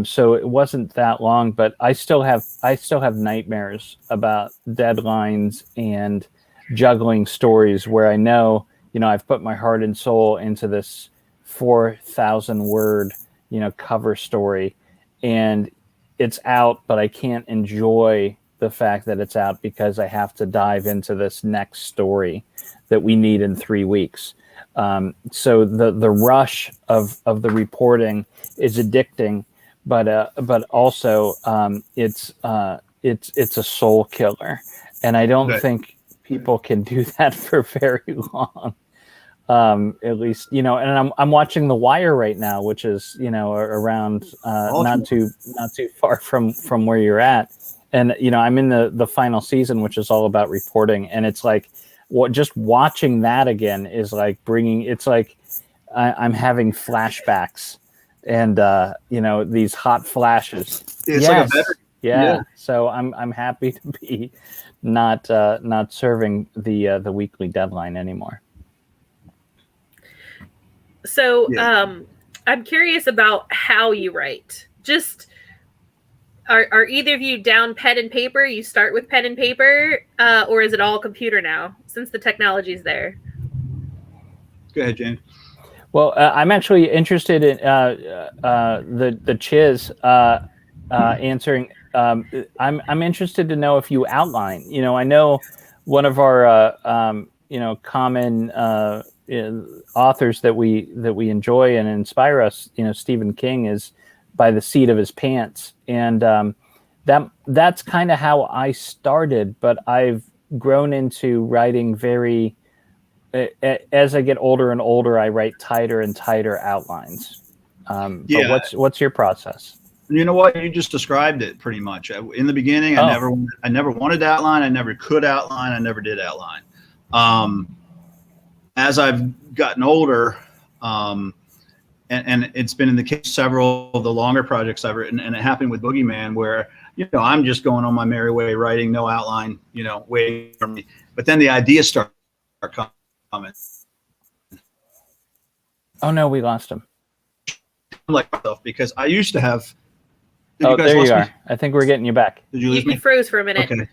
Speaker 2: So it wasn't that long, but I still have nightmares about deadlines and juggling stories where I know, I've put my heart and soul into this 4,000 word, cover story, and it's out, but I can't enjoy the fact that it's out because I have to dive into this next story that we need in 3 weeks. So the rush of the reporting is addicting, but also it's a soul killer, and I don't think people can do that for very long. At least, and I'm watching The Wire right now, which is, around not too far from where you're at. And, I'm in the final season, which is all about reporting. And it's like, just watching that again is like it's like I'm having flashbacks and, these hot flashes.
Speaker 3: It's like a veteran.
Speaker 2: Yeah. So I'm happy to be not serving the weekly deadline anymore.
Speaker 1: So I'm curious about how you write. Just are either of you down pen and paper? You start with pen and paper, or is it all computer now since the technology is there?
Speaker 3: Go ahead, James.
Speaker 2: Well, I'm actually interested in the Chiz answering. I'm interested to know if you outline. I know one of our common authors that we enjoy and inspire us, Stephen King, is by the seat of his pants, and that's kind of how I started. But I've grown into writing very. As I get older and older, I write tighter and tighter outlines. But what's your process?
Speaker 3: You know what? You just described it pretty much. In the beginning, I never wanted to outline. I never could outline. I never did outline. As I've gotten older, and it's been in the case of several of the longer projects I've written, and it happened with Boogeyman, where I'm just going on my merry way, writing, no outline, waiting for me. But then the ideas start coming.
Speaker 2: Oh no, we lost him.
Speaker 3: Like myself, because I used to have.
Speaker 2: There you are. I think we're getting you back.
Speaker 3: Did you lose me?
Speaker 1: You froze for a minute.
Speaker 3: Okay,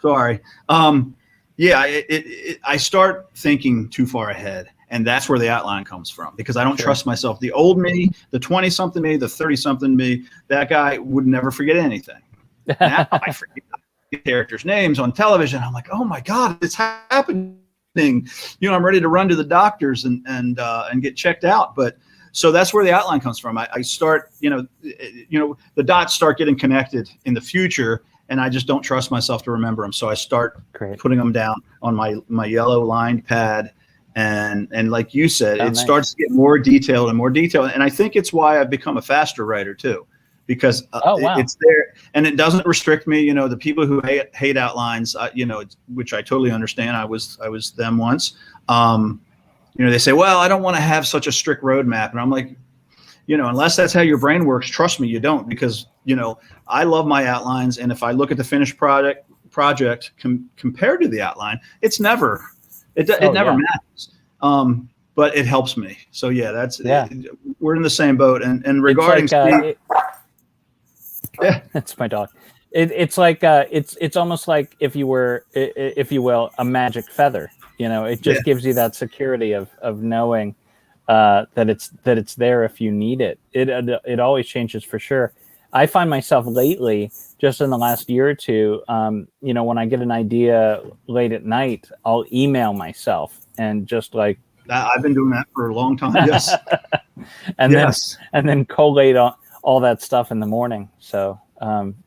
Speaker 3: sorry. I start thinking too far ahead, and that's where the outline comes from, because I don't trust myself. The old me, the 20-something me, the 30-something me, that guy would never forget anything. Now I forget characters' names on television. I'm like, oh my God, it's happening. I'm ready to run to the doctors and get checked out. But so that's where the outline comes from. I start, the dots start getting connected in the future, and I just don't trust myself to remember them. So I start putting them down on my yellow lined pad. And like you said, starts to get more detailed and more detailed. And I think it's why I've become a faster writer too, because it's there and it doesn't restrict me. The people who hate outlines, which I totally understand. I was them once. They say, well, I don't want to have such a strict roadmap. And I'm like, unless that's how your brain works, trust me, you don't, because, I love my outlines. And if I look at the finished project compared to the outline, it never matters. But it helps me. So we're in the same boat. And regarding
Speaker 2: that's my dog. It's like it's almost like if you were, if you will, a magic feather. It just gives you that security of knowing that it's there if you need it. It always changes for sure. I find myself lately, just in the last year or two, when I get an idea late at night, I'll email myself and just like.
Speaker 3: I've been doing that for a long time. Yes.
Speaker 2: and then collate all that stuff in the morning. So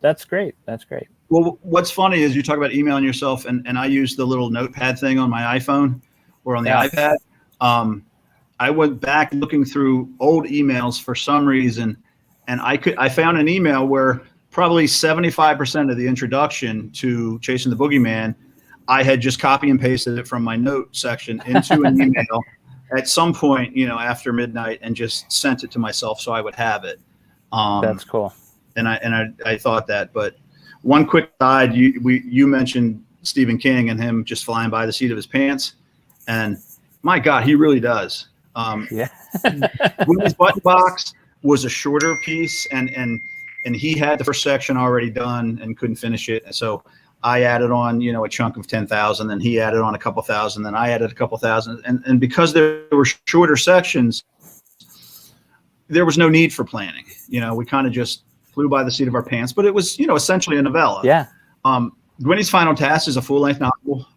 Speaker 2: that's great. That's great.
Speaker 3: Well, what's funny is you talk about emailing yourself, and I use the little notepad thing on my iPhone or on the iPad. I went back looking through old emails for some reason, and I found an email where probably 75% of the introduction to Chasing the Boogeyman, I had just copy and pasted it from my note section into an email at some point, after midnight, and just sent it to myself so I would have it.
Speaker 2: That's cool.
Speaker 3: And I thought that, but one quick side, you mentioned Stephen King and him just flying by the seat of his pants, and my God, he really does. Gwendy's Button Box was a shorter piece, and he had the first section already done and couldn't finish it, and so I added on, a chunk of 10,000, then he added on a couple thousand, then I added a couple thousand, and because there were shorter sections, there was no need for planning. We kind of just flew by the seat of our pants, but it was, essentially a novella.
Speaker 2: Yeah.
Speaker 3: Gwendy's Final Task is a full-length novel.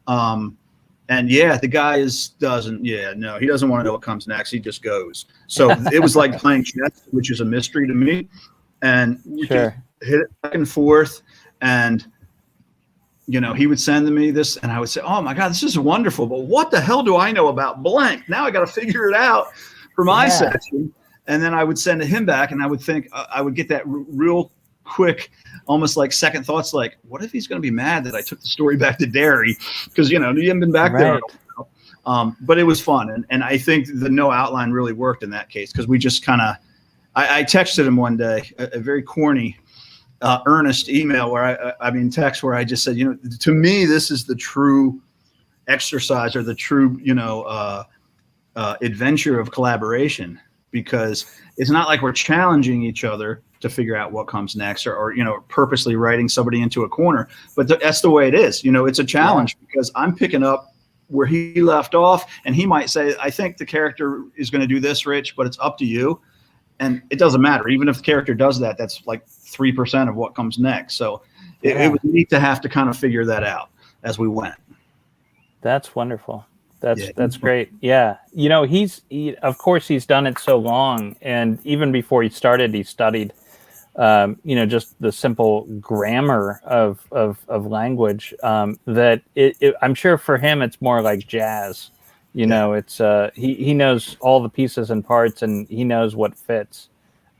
Speaker 3: And the guy he doesn't want to know what comes next. He just goes. So it was like playing chess, which is a mystery to me. And we could hit it back and forth. And, he would send me this, and I would say, oh my God, this is wonderful. But what the hell do I know about blank? Now I got to figure it out for my section. And then I would send him back, and I would think I would get that real quick, almost like second thoughts, like, what if he's going to be mad that I took the story back to Derry? Because, he hadn't been back there. But it was fun. And I think the no outline really worked in that case, because we just kind of, I texted him one day, a very corny, earnest email text where I just said, to me, this is the true exercise, or the true, adventure of collaboration. Because it's not like we're challenging each other to figure out what comes next, or purposely writing somebody into a corner. But that's the way it is. It's a challenge, because I'm picking up where he left off, and he might say, I think the character is going to do this, Rich, but it's up to you. And it doesn't matter. Even if the character does that, that's like 3% of what comes next. So it was neat to have to kind of figure that out as we went. That's
Speaker 2: wonderful. That's great. Yeah. Of course he's done it so long. And even before he started, he studied, just the simple grammar of language, that I'm sure for him, it's more like jazz. It's he knows all the pieces and parts, and he knows what fits.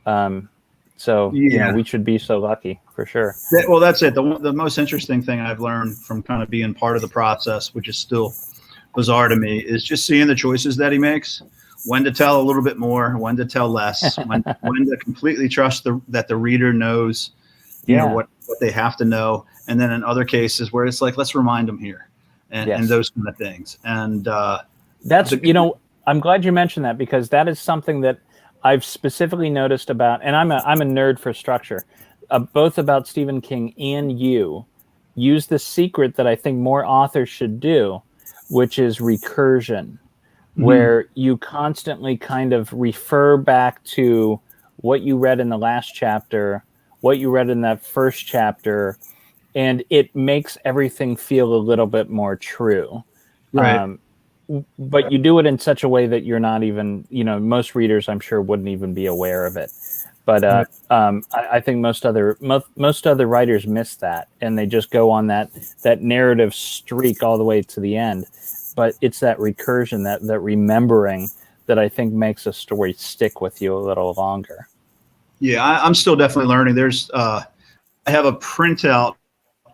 Speaker 2: We should be so lucky, for sure.
Speaker 3: Well, that's it. The most interesting thing I've learned from kind of being part of the process, which is still bizarre to me, is just seeing the choices that he makes, when to tell a little bit more, when to tell less, when to completely trust that the reader knows, what they have to know. And then in other cases where it's like, let's remind them here, and those kind of things. And
Speaker 2: that's, I'm glad you mentioned that, because that is something that I've specifically noticed about, and I'm a nerd for structure, both about Stephen King and you use the secret that I think more authors should do, which is recursion, where you constantly kind of refer back to what you read in the last chapter, what you read in that first chapter, and it makes everything feel a little bit more true.
Speaker 3: Right.
Speaker 2: But you do it in such a way that you're not even, most readers, I'm sure, wouldn't even be aware of it. But I think most other writers miss that, and they just go on that narrative streak all the way to the end. But it's that recursion, that remembering, that I think makes a story stick with you a little longer.
Speaker 3: Yeah, I'm still definitely learning. There's I have a printout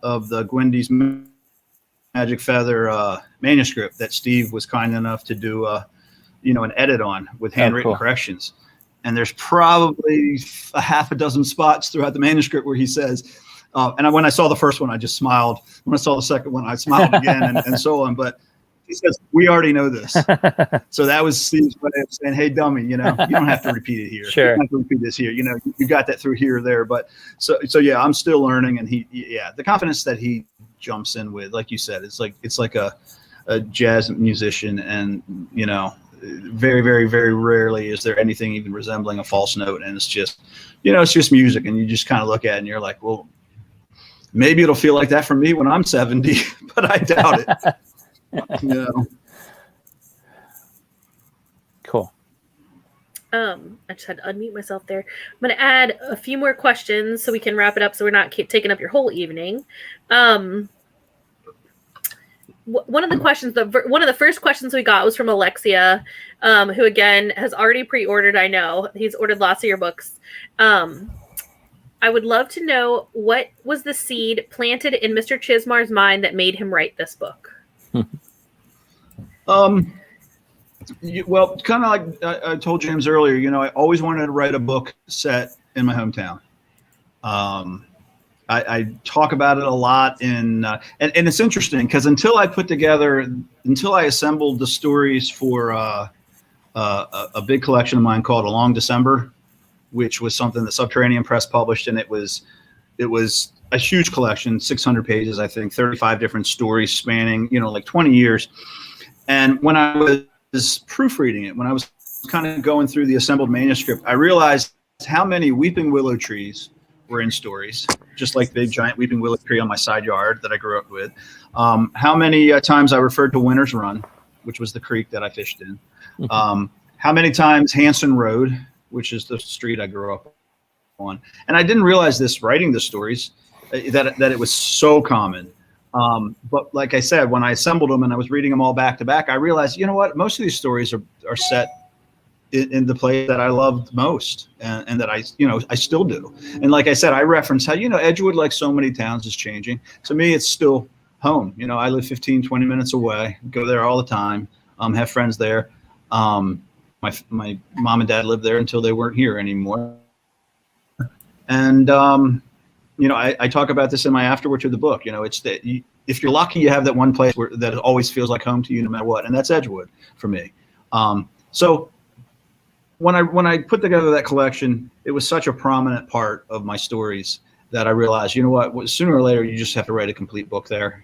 Speaker 3: of the Gwendy's Magic Feather manuscript that Steve was kind enough to do an edit on with handwritten corrections. And there's probably a half a dozen spots throughout the manuscript where he says, when I saw the first one, I just smiled. When I saw the second one, I smiled again, and so on. But he says, we already know this. So that was Steve's way of saying, hey, dummy, you don't have to repeat it here.
Speaker 2: Sure.
Speaker 3: You don't have to repeat this here. You got that through here or there. But so yeah, I'm still learning. And the confidence that he jumps in with, like you said, it's like a jazz musician, and, very, very, very rarely is there anything even resembling a false note. And it's just, it's just music, and you just kind of look at it and you're like, well, maybe it'll feel like that for me when I'm 70, but I doubt it.
Speaker 2: Cool.
Speaker 1: I just had to unmute myself there. I'm going to add a few more questions so we can wrap it up so we're not taking up your whole evening. One of the first questions we got was from Alexia, who again has already pre-ordered. I know he's ordered lots of your books. I would love to know, what was the seed planted in Mr. Chizmar's mind that made him write this book?
Speaker 3: Well, kind of like I told James earlier, I always wanted to write a book set in my hometown. I talk about it a lot and it's interesting because until I assembled the stories for a big collection of mine called A Long December, which was something that Subterranean Press published, and it was a huge collection, 600 pages, I think, 35 different stories spanning, like 20 years. And when I was proofreading it, when I was kind of going through the assembled manuscript, I realized how many weeping willow trees were in stories, just like big giant weeping willow tree on my side yard that I grew up with. How many times I referred to Winter's Run, which was the creek that I fished in. How many times Hanson Road, which is the street I grew up on. And I didn't realize this writing the stories, that it was so common. But like I said, when I assembled them and I was reading them all back to back, I realized, you know what, most of these stories are set in the place that I loved most and that I still do. And like I said, I reference how, Edgewood, like so many towns, is changing. To me, it's still home. I live 15, 20 minutes away, go there all the time, have friends there. My mom and dad lived there until they weren't here anymore. And, I talk about this in my afterword to the book. It's that if you're lucky, you have that one place that always feels like home to you no matter what. And that's Edgewood for me. So when I put together that collection, it was such a prominent part of my stories that I realized, sooner or later, you just have to write a complete book there.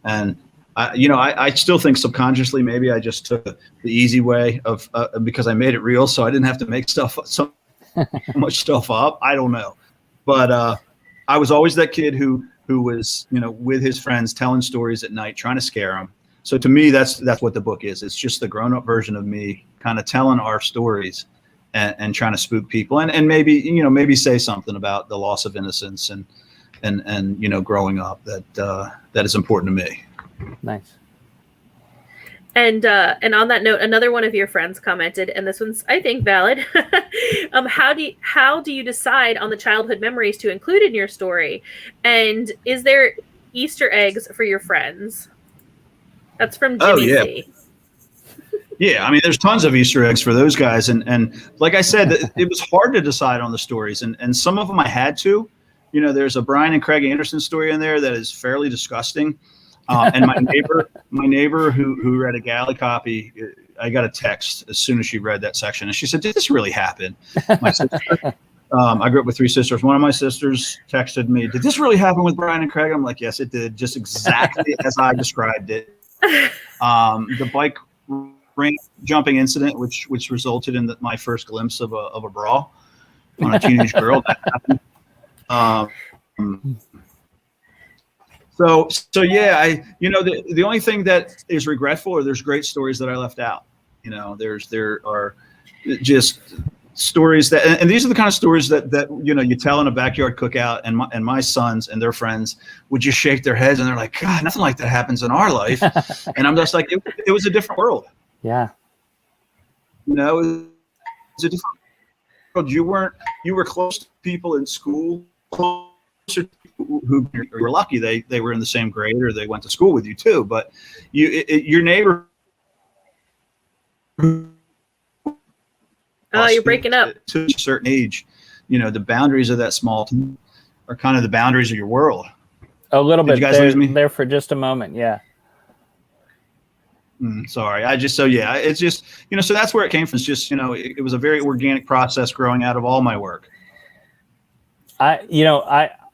Speaker 3: And I still think subconsciously maybe I just took the easy way of because I made it real, so I didn't have to make so much stuff up. I don't know, but I was always that kid who was with his friends telling stories at night, trying to scare them. So to me, that's what the book is. It's just the grown-up version of me, kind of telling our stories and trying to spook people and maybe say something about the loss of innocence and growing up that is important to me.
Speaker 2: Nice.
Speaker 1: And on that note, another one of your friends commented, and this one's, I think, valid. How do you decide on the childhood memories to include in your story? And is there Easter eggs for your friends? That's from Jimmy C.
Speaker 3: Yeah, I mean, there's tons of Easter eggs for those guys. And like I said, it was hard to decide on the stories. And some of them I had to. There's a Brian and Craig Anderson story in there that is fairly disgusting. And my neighbor who read a galley copy, I got a text as soon as she read that section. And she said, "Did this really happen?" My sister, I grew up with 3 sisters. One of my sisters texted me, "Did this really happen with Brian and Craig?" I'm like, "Yes, it did. Just exactly as I described it." The bike ring jumping incident, which resulted in my first glimpse of a brawl on a teenage girl, that happened. So yeah, the only thing that is regretful are there's great stories that I left out. There are just stories that, and these are the kind of stories that you tell in a backyard cookout, and my sons and their friends would just shake their heads and they're like, "God, nothing like that happens in our life." And I'm just like, it was a different world.
Speaker 2: Yeah.
Speaker 3: It was a different world. You were close to people in school, closer to people who were lucky they were in the same grade or they went to school with you too. But your neighbor.
Speaker 1: Oh, you're breaking up.
Speaker 3: To a certain age, the boundaries of that small town are kind of the boundaries of your world.
Speaker 2: A little bit.
Speaker 3: Did you guys lose me?
Speaker 2: There for just a moment, yeah.
Speaker 3: Sorry, it's just so that's where it came from. It's just it was a very organic process growing out of all my work.
Speaker 2: I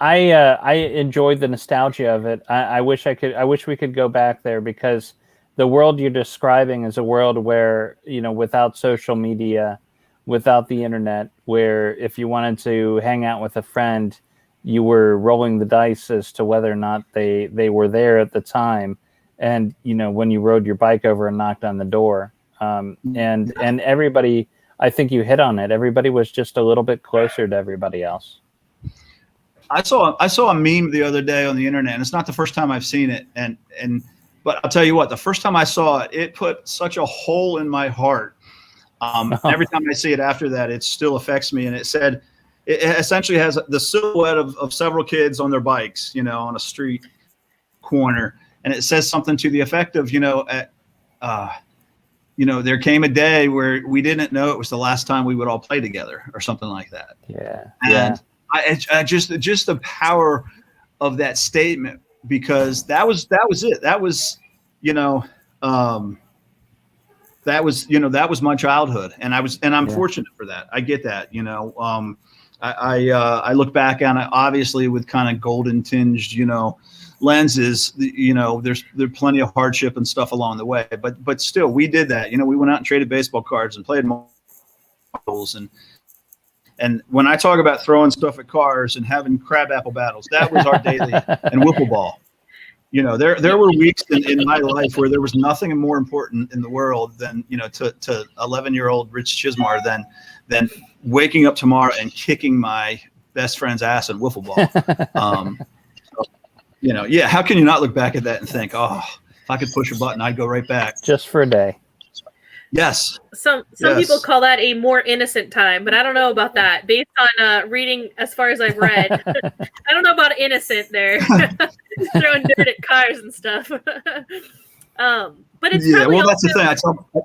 Speaker 2: enjoyed the nostalgia of it. I wish we could go back there, because the world you're describing is a world where, without social media, without the internet, where if you wanted to hang out with a friend, you were rolling the dice as to whether or not they were there at the time. And, when you rode your bike over and knocked on the door, and everybody I think you hit on it. Everybody was just a little bit closer to everybody else.
Speaker 3: I saw a meme the other day on the internet, and it's not the first time I've seen it. But I'll tell you what, the first time I saw it, it put such a hole in my heart. Every time I see it after that, it still affects me. And it said, it essentially has the silhouette of several kids on their bikes, on a street corner. And it says something to the effect of, there came a day where we didn't know it was the last time we would all play together or something like that.
Speaker 2: Yeah.
Speaker 3: And I just the power of that statement, because that was it. That was, that was my childhood. And I'm fortunate for that. I get that, I look back on it obviously with kind of golden tinged, lenses. There's plenty of hardship and stuff along the way, but still we did that. We went out and traded baseball cards and played marbles, and when I talk about throwing stuff at cars and having crabapple battles, that was our daily, and wiffle ball. There were weeks in my life where there was nothing more important in the world than, to 11-year-old Rich Chizmar than waking up tomorrow and kicking my best friend's ass in wiffle ball. How can you not look back at that and think, oh, if I could push a button, I'd go right back.
Speaker 2: Just for a day.
Speaker 3: Yes.
Speaker 1: Some people call that a more innocent time, but I don't know about that. Based on reading, as far as I've read, I don't know about innocent there. Throwing dirt at cars and stuff. But it's probably
Speaker 3: that's the thing.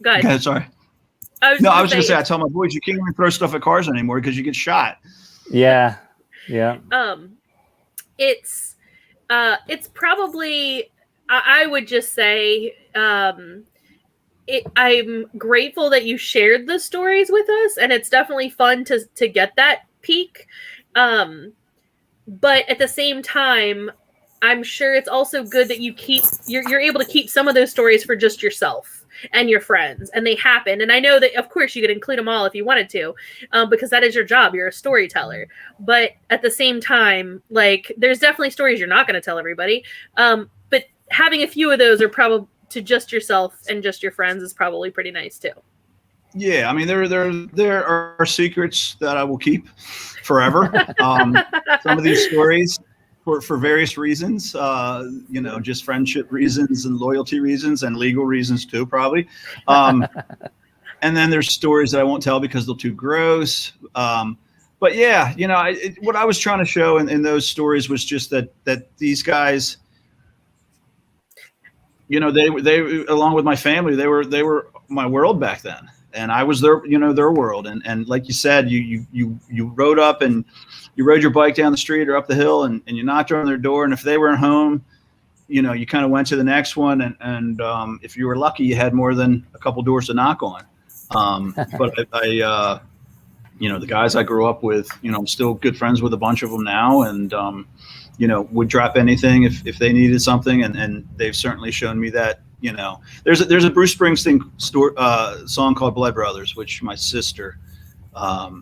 Speaker 1: Go ahead.
Speaker 3: Sorry. I was going to say, I tell my boys, you can't even throw stuff at cars anymore because you get shot.
Speaker 2: Yeah.
Speaker 1: It's probably, I would just say, I'm grateful that you shared the stories with us, and it's definitely fun to get that peek. But at the same time, I'm sure it's also good that you're able to keep some of those stories for just yourself and your friends, and they happen. And I know that, of course, you could include them all if you wanted to, because that is your job. You're a storyteller. But at the same time, there's definitely stories you're not going to tell everybody. But having a few of those are probably to just yourself and just your friends is probably pretty nice too.
Speaker 3: Yeah, I mean, there are secrets that I will keep forever. Some of these stories, for various reasons, just friendship reasons and loyalty reasons and legal reasons too, probably. And then there's stories that I won't tell because they're too gross. But yeah, what I was trying to show in those stories was just that these guys, they along with my family, they were my world back then. And I was their world. And like you said, you rode up and you rode your bike down the street or up the hill and you knocked on their door. And if they weren't home, you kind of went to the next one. And if you were lucky, you had more than a couple doors to knock on. But I the guys I grew up with, I'm still good friends with a bunch of them now. And, would drop anything if they needed something. And they've certainly shown me that. There's a Bruce Springsteen song called Blood Brothers, which my sister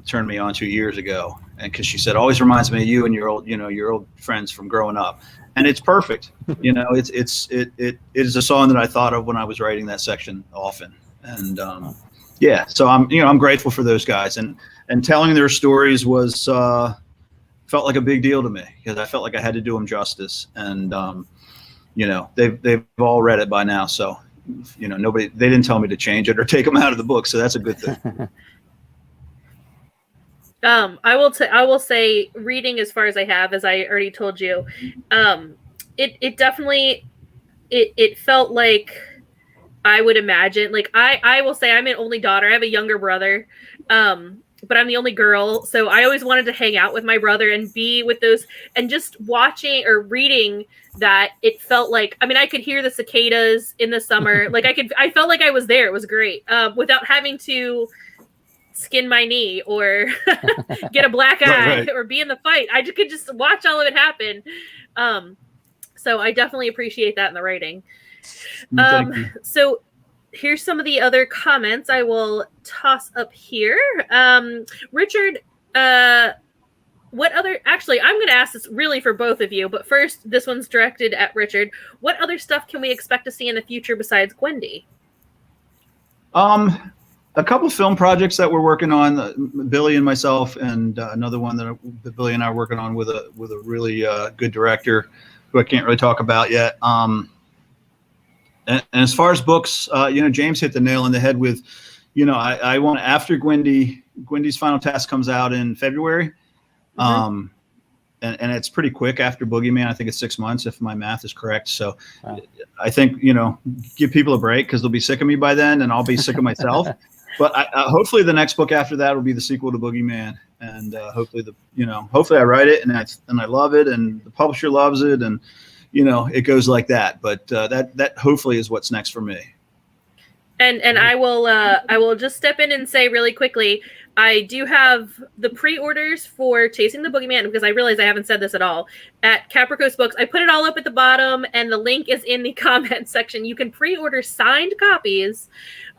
Speaker 3: turned me on 2 years ago, and because she said always reminds me of you and your old friends from growing up, and it's perfect. It is a song that I thought of when I was writing that section often, and so I'm grateful for those guys, and telling their stories was felt like a big deal to me because I felt like I had to do them justice, and they've all read it by now. So, they didn't tell me to change it or take them out of the book. So that's a good thing.
Speaker 1: I will say reading as far as I have, as I already told you, it definitely, it felt like I would imagine, I will say I'm an only daughter. I have a younger brother. But I'm the only girl. So I always wanted to hang out with my brother and be with those, and just watching or reading that, it felt like, I could hear the cicadas in the summer. I felt like I was there. It was great. Without having to skin my knee or get a black eye or be in the fight. I could just watch all of it happen. So I definitely appreciate that in the writing. So here's some of the other comments I will toss up here. Richard, what other, actually, I'm going to ask this really for both of you, but first, this one's directed at Richard. What other stuff can we expect to see in the future besides Gwendy?
Speaker 3: a couple film projects that we're working on, Billy and myself, and another one that Billy and I are working on with a really good director who I can't really talk about yet. And as far as books, James hit the nail on the head with, I want, after Gwendy's Final Task comes out in February. Mm-hmm. And it's pretty quick after Boogeyman. I think it's 6 months if my math is correct. So wow. I think, give people a break because they'll be sick of me by then and I'll be sick of myself. But hopefully the next book after that will be the sequel to Boogeyman. And hopefully I write it and I love it and the publisher loves it and, it goes like that. But that hopefully is what's next for me.
Speaker 1: And I will just step in and say really quickly, I do have the pre-orders for Chasing the Boogeyman, because I realize I haven't said this at all, at Caprichos Books. I put it all up at the bottom, and the link is in the comment section. You can pre-order signed copies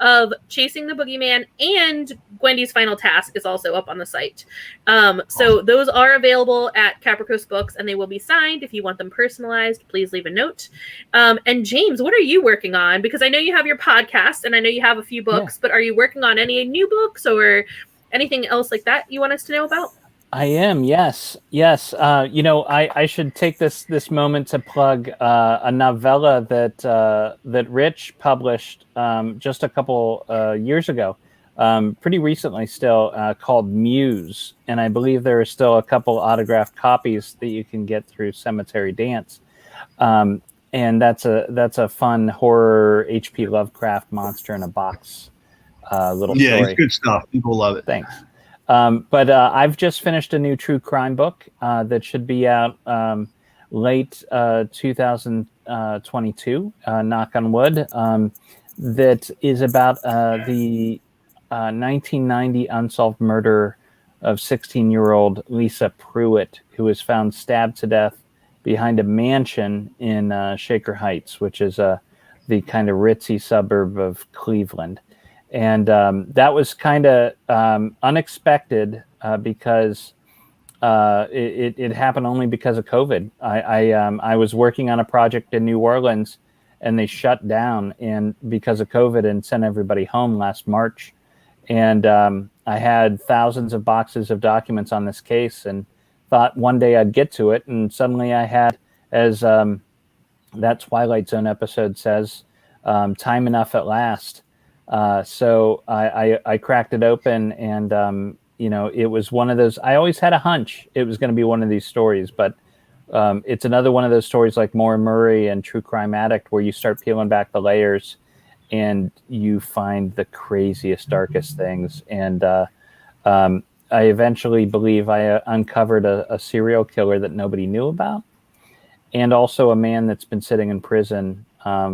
Speaker 1: of Chasing the Boogeyman, and Gwendy's Final Task is also up on the site. So those are available at Caprichos Books, and they will be signed. If you want them personalized, please leave a note. And James, what are you working on? Because I know you have your podcast, and I know you have a few books, but are you working on any new books or anything else like that you want us to know about?
Speaker 2: I am, yes. I should take this moment to plug a novella that Rich published just a couple years ago, pretty recently still, called Muse, and I believe there are still a couple autographed copies that you can get through Cemetery Dance, and that's a fun horror H.P. Lovecraft monster in a box. Little story.
Speaker 3: It's good stuff. People love it.
Speaker 2: Thanks. But I've just finished a new true crime book that should be out late 2022, knock on wood, that is about the 1990 unsolved murder of 16-year-old Lisa Pruitt, who was found stabbed to death behind a mansion in Shaker Heights, which is the kind of ritzy suburb of Cleveland. And that was kind of unexpected because it happened only because of COVID. I was working on a project in New Orleans, and they shut down because of COVID and sent everybody home last March. And I had thousands of boxes of documents on this case, and thought one day I'd get to it. And suddenly I had, as that Twilight Zone episode says, time enough at last. So I cracked it open, and it was one of those. I always had a hunch it was going to be one of these stories, but it's another one of those stories like Maura Murray and True Crime Addict, where you start peeling back the layers and you find the craziest, darkest things. And I eventually believe I uncovered a serial killer that nobody knew about, and also a man that's been sitting in prison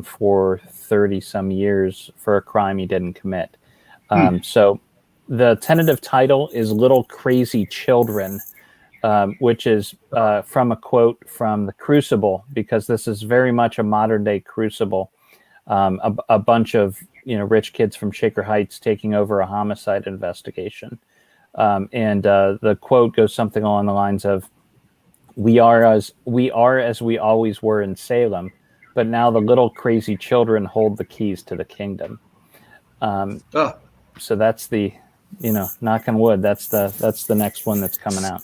Speaker 2: for 30 some years for a crime he didn't commit. So the tentative title is Little Crazy Children, which is from a quote from The Crucible, because this is very much a modern day Crucible. A bunch of rich kids from Shaker Heights taking over a homicide investigation. And the quote goes something along the lines of, we are as we always were in Salem, but now the little crazy children hold the keys to the kingdom. So that's the, knock on wood, that's the next one that's coming out.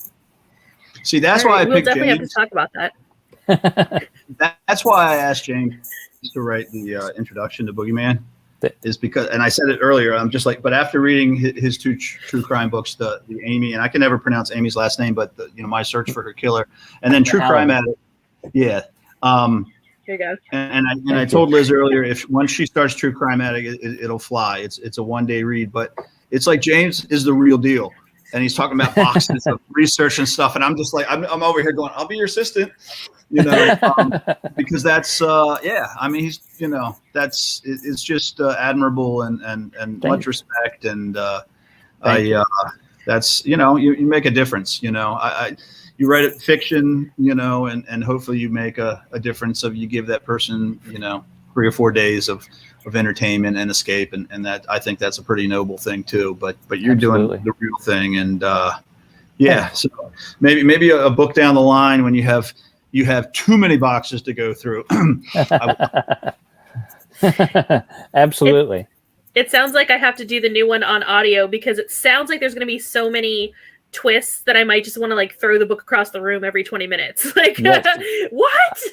Speaker 3: See, that's why I picked
Speaker 1: James. We'll definitely have to talk about that.
Speaker 3: That's why I asked James to write the introduction to Boogeyman, is because, and I said it earlier, I'm just like, but after reading his two true crime books, the Amy, and I can never pronounce Amy's last name, but My Search for Her Killer, and then True Crime Addict. Yeah.
Speaker 1: Here you go.
Speaker 3: And I told Liz earlier, once she starts True Crime Addict, it'll fly. It's a one-day read, but it's like James is the real deal, and he's talking about boxes of research and stuff, and I'm just like, I'm over here going, I'll be your assistant, because that's he's it's just admirable and much respect, and that's you make a difference, you write fiction, and hopefully you make a difference of, you give that person, 3 or 4 days of entertainment and escape. And that, I think that's a pretty noble thing too, but you're Absolutely. Doing the real thing. And so maybe a book down the line when you have too many boxes to go through.
Speaker 2: Absolutely.
Speaker 1: It sounds like I have to do the new one on audio because it sounds like there's going to be so many twists that I might just want to like throw the book across the room every 20 minutes. Like, yes. What?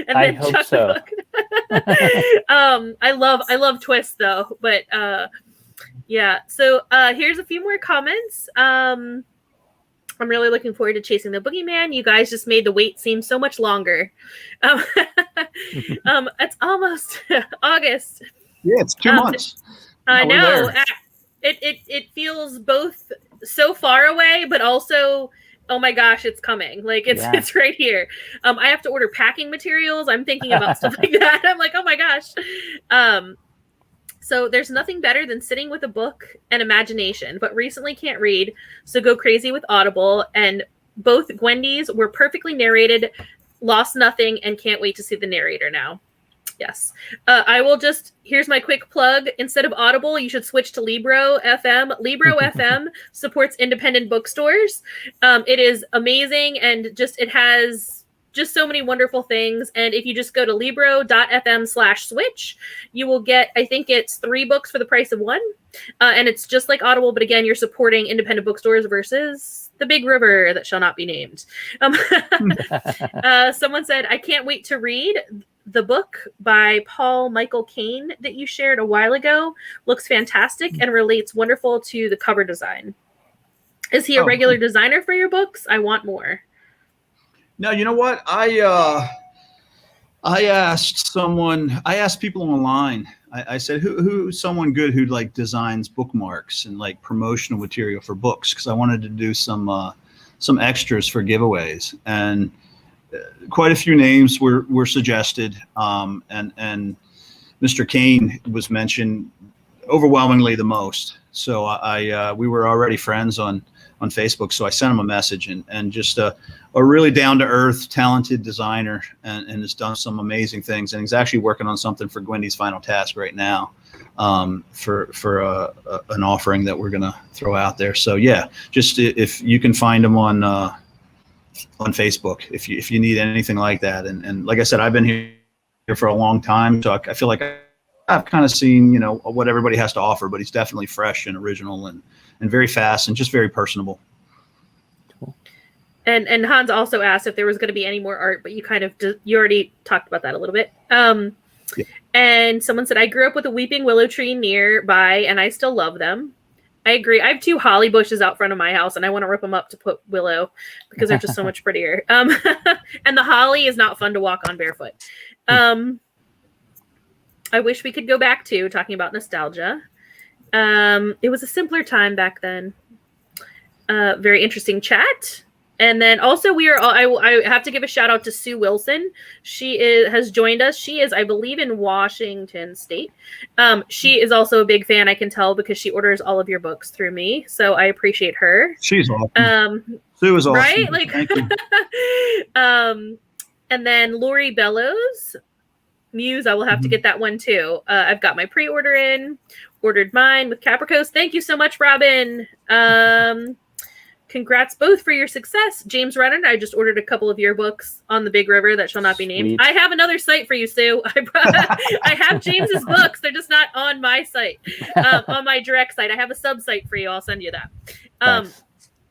Speaker 1: And
Speaker 2: I hope so.
Speaker 1: I love twists though, but yeah. So here's a few more comments. I'm really looking forward to chasing the boogeyman. You guys just made the wait seem so much longer. It's almost August.
Speaker 3: Yeah, it's 2 months.
Speaker 1: I know. It feels both so far away, but also, oh my gosh, it's coming. Like it's right here. I have to order packing materials. I'm thinking about stuff like that. I'm like, oh my gosh. So there's nothing better than sitting with a book and imagination, but recently can't read, so go crazy with Audible. And both Gwendy's were perfectly narrated, lost nothing, and can't wait to see the narrator now. Yes. I will just, here's my quick plug. Instead of Audible, you should switch to Libro FM. Libro FM supports independent bookstores. It is amazing, and it has just so many wonderful things. And if you just go to libro.fm/switch, you will get, I think it's 3 books for the price of 1. And it's just like Audible, but again, you're supporting independent bookstores versus the big river that shall not be named. Someone said, I can't wait to read the book by Paul Michael Kane that you shared a while ago. Looks fantastic and relates wonderful to the cover design. Is he a regular designer for your books? I want more.
Speaker 3: No, you know what? I asked people online. I said, who's someone good who like designs bookmarks and like promotional material for books? Because I wanted to do some extras for giveaways, and quite a few names were suggested. And Mr. Kane was mentioned overwhelmingly the most. So we were already friends on Facebook. So I sent him a message, and just a really down-to-earth, talented designer, and has done some amazing things. And he's actually working on something for Gwendy's Final Task right now, for an offering that we're going to throw out there. So yeah, just if you can find him on Facebook, if you need anything like that. And like I said, I've been here for a long time, so I feel like I've kind of seen, what everybody has to offer, but he's definitely fresh and original and very fast and just very personable.
Speaker 1: Cool. And Hans also asked if there was going to be any more art, but you already talked about that a little bit. Yeah. And someone said, I grew up with a weeping willow tree nearby, and I still love them. I agree. I have 2 holly bushes out front of my house, and I want to rip them up to put willow because they're just so much prettier. And the holly is not fun to walk on barefoot. I wish we could go back to talking about nostalgia. It was a simpler time back then. Very interesting chat. And then also I have to give a shout out to Sue Wilson. She has joined us. She is, I believe, in Washington State. She is also a big fan, I can tell, because she orders all of your books through me. So I appreciate her.
Speaker 3: She's awesome. Sue is awesome.
Speaker 1: Right? Like, thank you. And then Lori Bellows. Muse, I will have to get that one too. I've got my pre-order in, ordered mine with Caprichos. Thank you so much, Robin. Congrats both for your success. James Renner, I just ordered a couple of your books on the Big River that shall not be named. Sweet. I have another site for you, Sue. I have James's books. They're just not on my site, on my direct site. I have a sub-site for you. I'll send you that.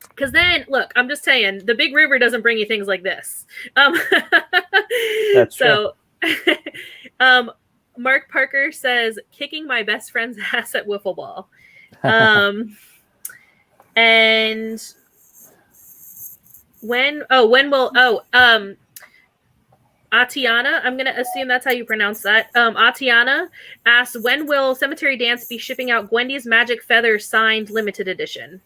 Speaker 1: Because then, look, I'm just saying, the Big River doesn't bring you things like this.
Speaker 2: That's true.
Speaker 1: Mark Parker says, kicking my best friend's ass at wiffle ball. And Atiana, I'm going to assume that's how you pronounce that. Atiana asks, when will Cemetery Dance be shipping out Gwendy's Magic Feather signed limited edition?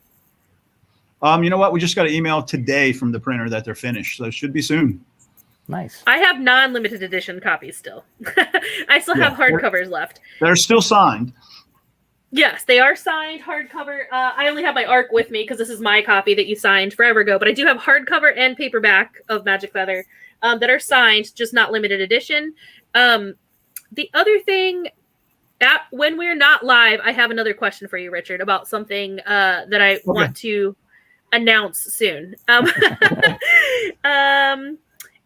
Speaker 3: You know what? We just got an email today from the printer that they're finished, so it should be soon.
Speaker 2: Nice.
Speaker 1: I have non-limited edition copies still. I still have hardcovers left.
Speaker 3: They're still signed.
Speaker 1: Yes, they are signed hardcover. I only have my ARC with me because this is my copy that you signed forever ago. But I do have hardcover and paperback of Magic Feather that are signed, just not limited edition. The other thing, when we're not live, I have another question for you, Richard, about something that I want to announce soon.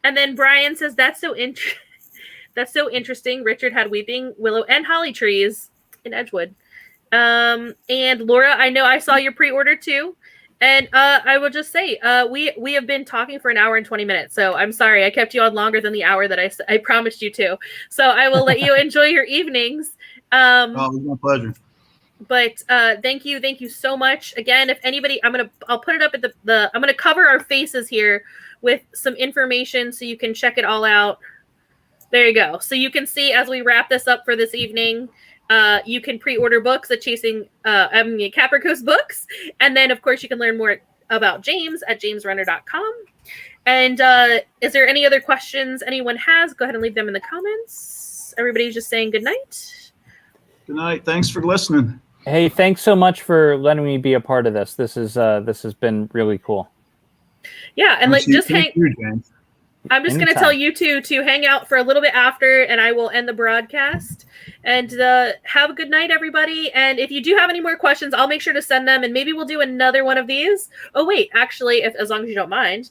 Speaker 1: And then Brian says, that's so interesting. Richard had weeping willow and holly trees in Edgewood. And Laura, I know I saw your pre-order too. And I will just say, we have been talking for an hour and 20 minutes. So I'm sorry I kept you on longer than the hour that I promised you to. So I will let you enjoy your evenings.
Speaker 3: Oh, it was my pleasure.
Speaker 1: But thank you so much. Again, if anybody, I'll put it up at I'm gonna cover our faces here with some information so you can check it all out. There you go. So you can see as we wrap this up for this evening, you can pre-order books at Caprichos Books. And then, of course, you can learn more about James at jamesrenner.com. And is there any other questions anyone has? Go ahead and leave them in the comments. Everybody's just saying good night.
Speaker 3: Good night. Thanks for listening.
Speaker 2: Hey, thanks so much for letting me be a part of this. This has been really cool.
Speaker 1: Yeah, and just hang.
Speaker 3: James.
Speaker 1: I'm just going to tell you two to hang out for a little bit after, and I will end the broadcast. And have a good night, everybody. And if you do have any more questions, I'll make sure to send them, and maybe we'll do another one of these. Oh, wait, actually, as long as you don't mind,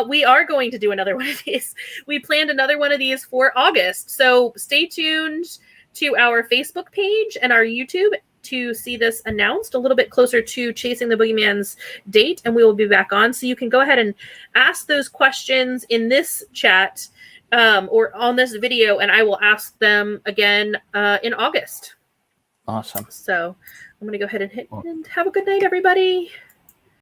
Speaker 1: we are going to do another one of these. We planned another one of these for August. So stay tuned to our Facebook page and our YouTube to see this announced a little bit closer to Chasing the Boogeyman's date, and we will be back on. So you can go ahead and ask those questions in this chat or on this video, and I will ask them again in August.
Speaker 2: Awesome.
Speaker 1: So I'm going to go ahead and hit and have a good night, everybody.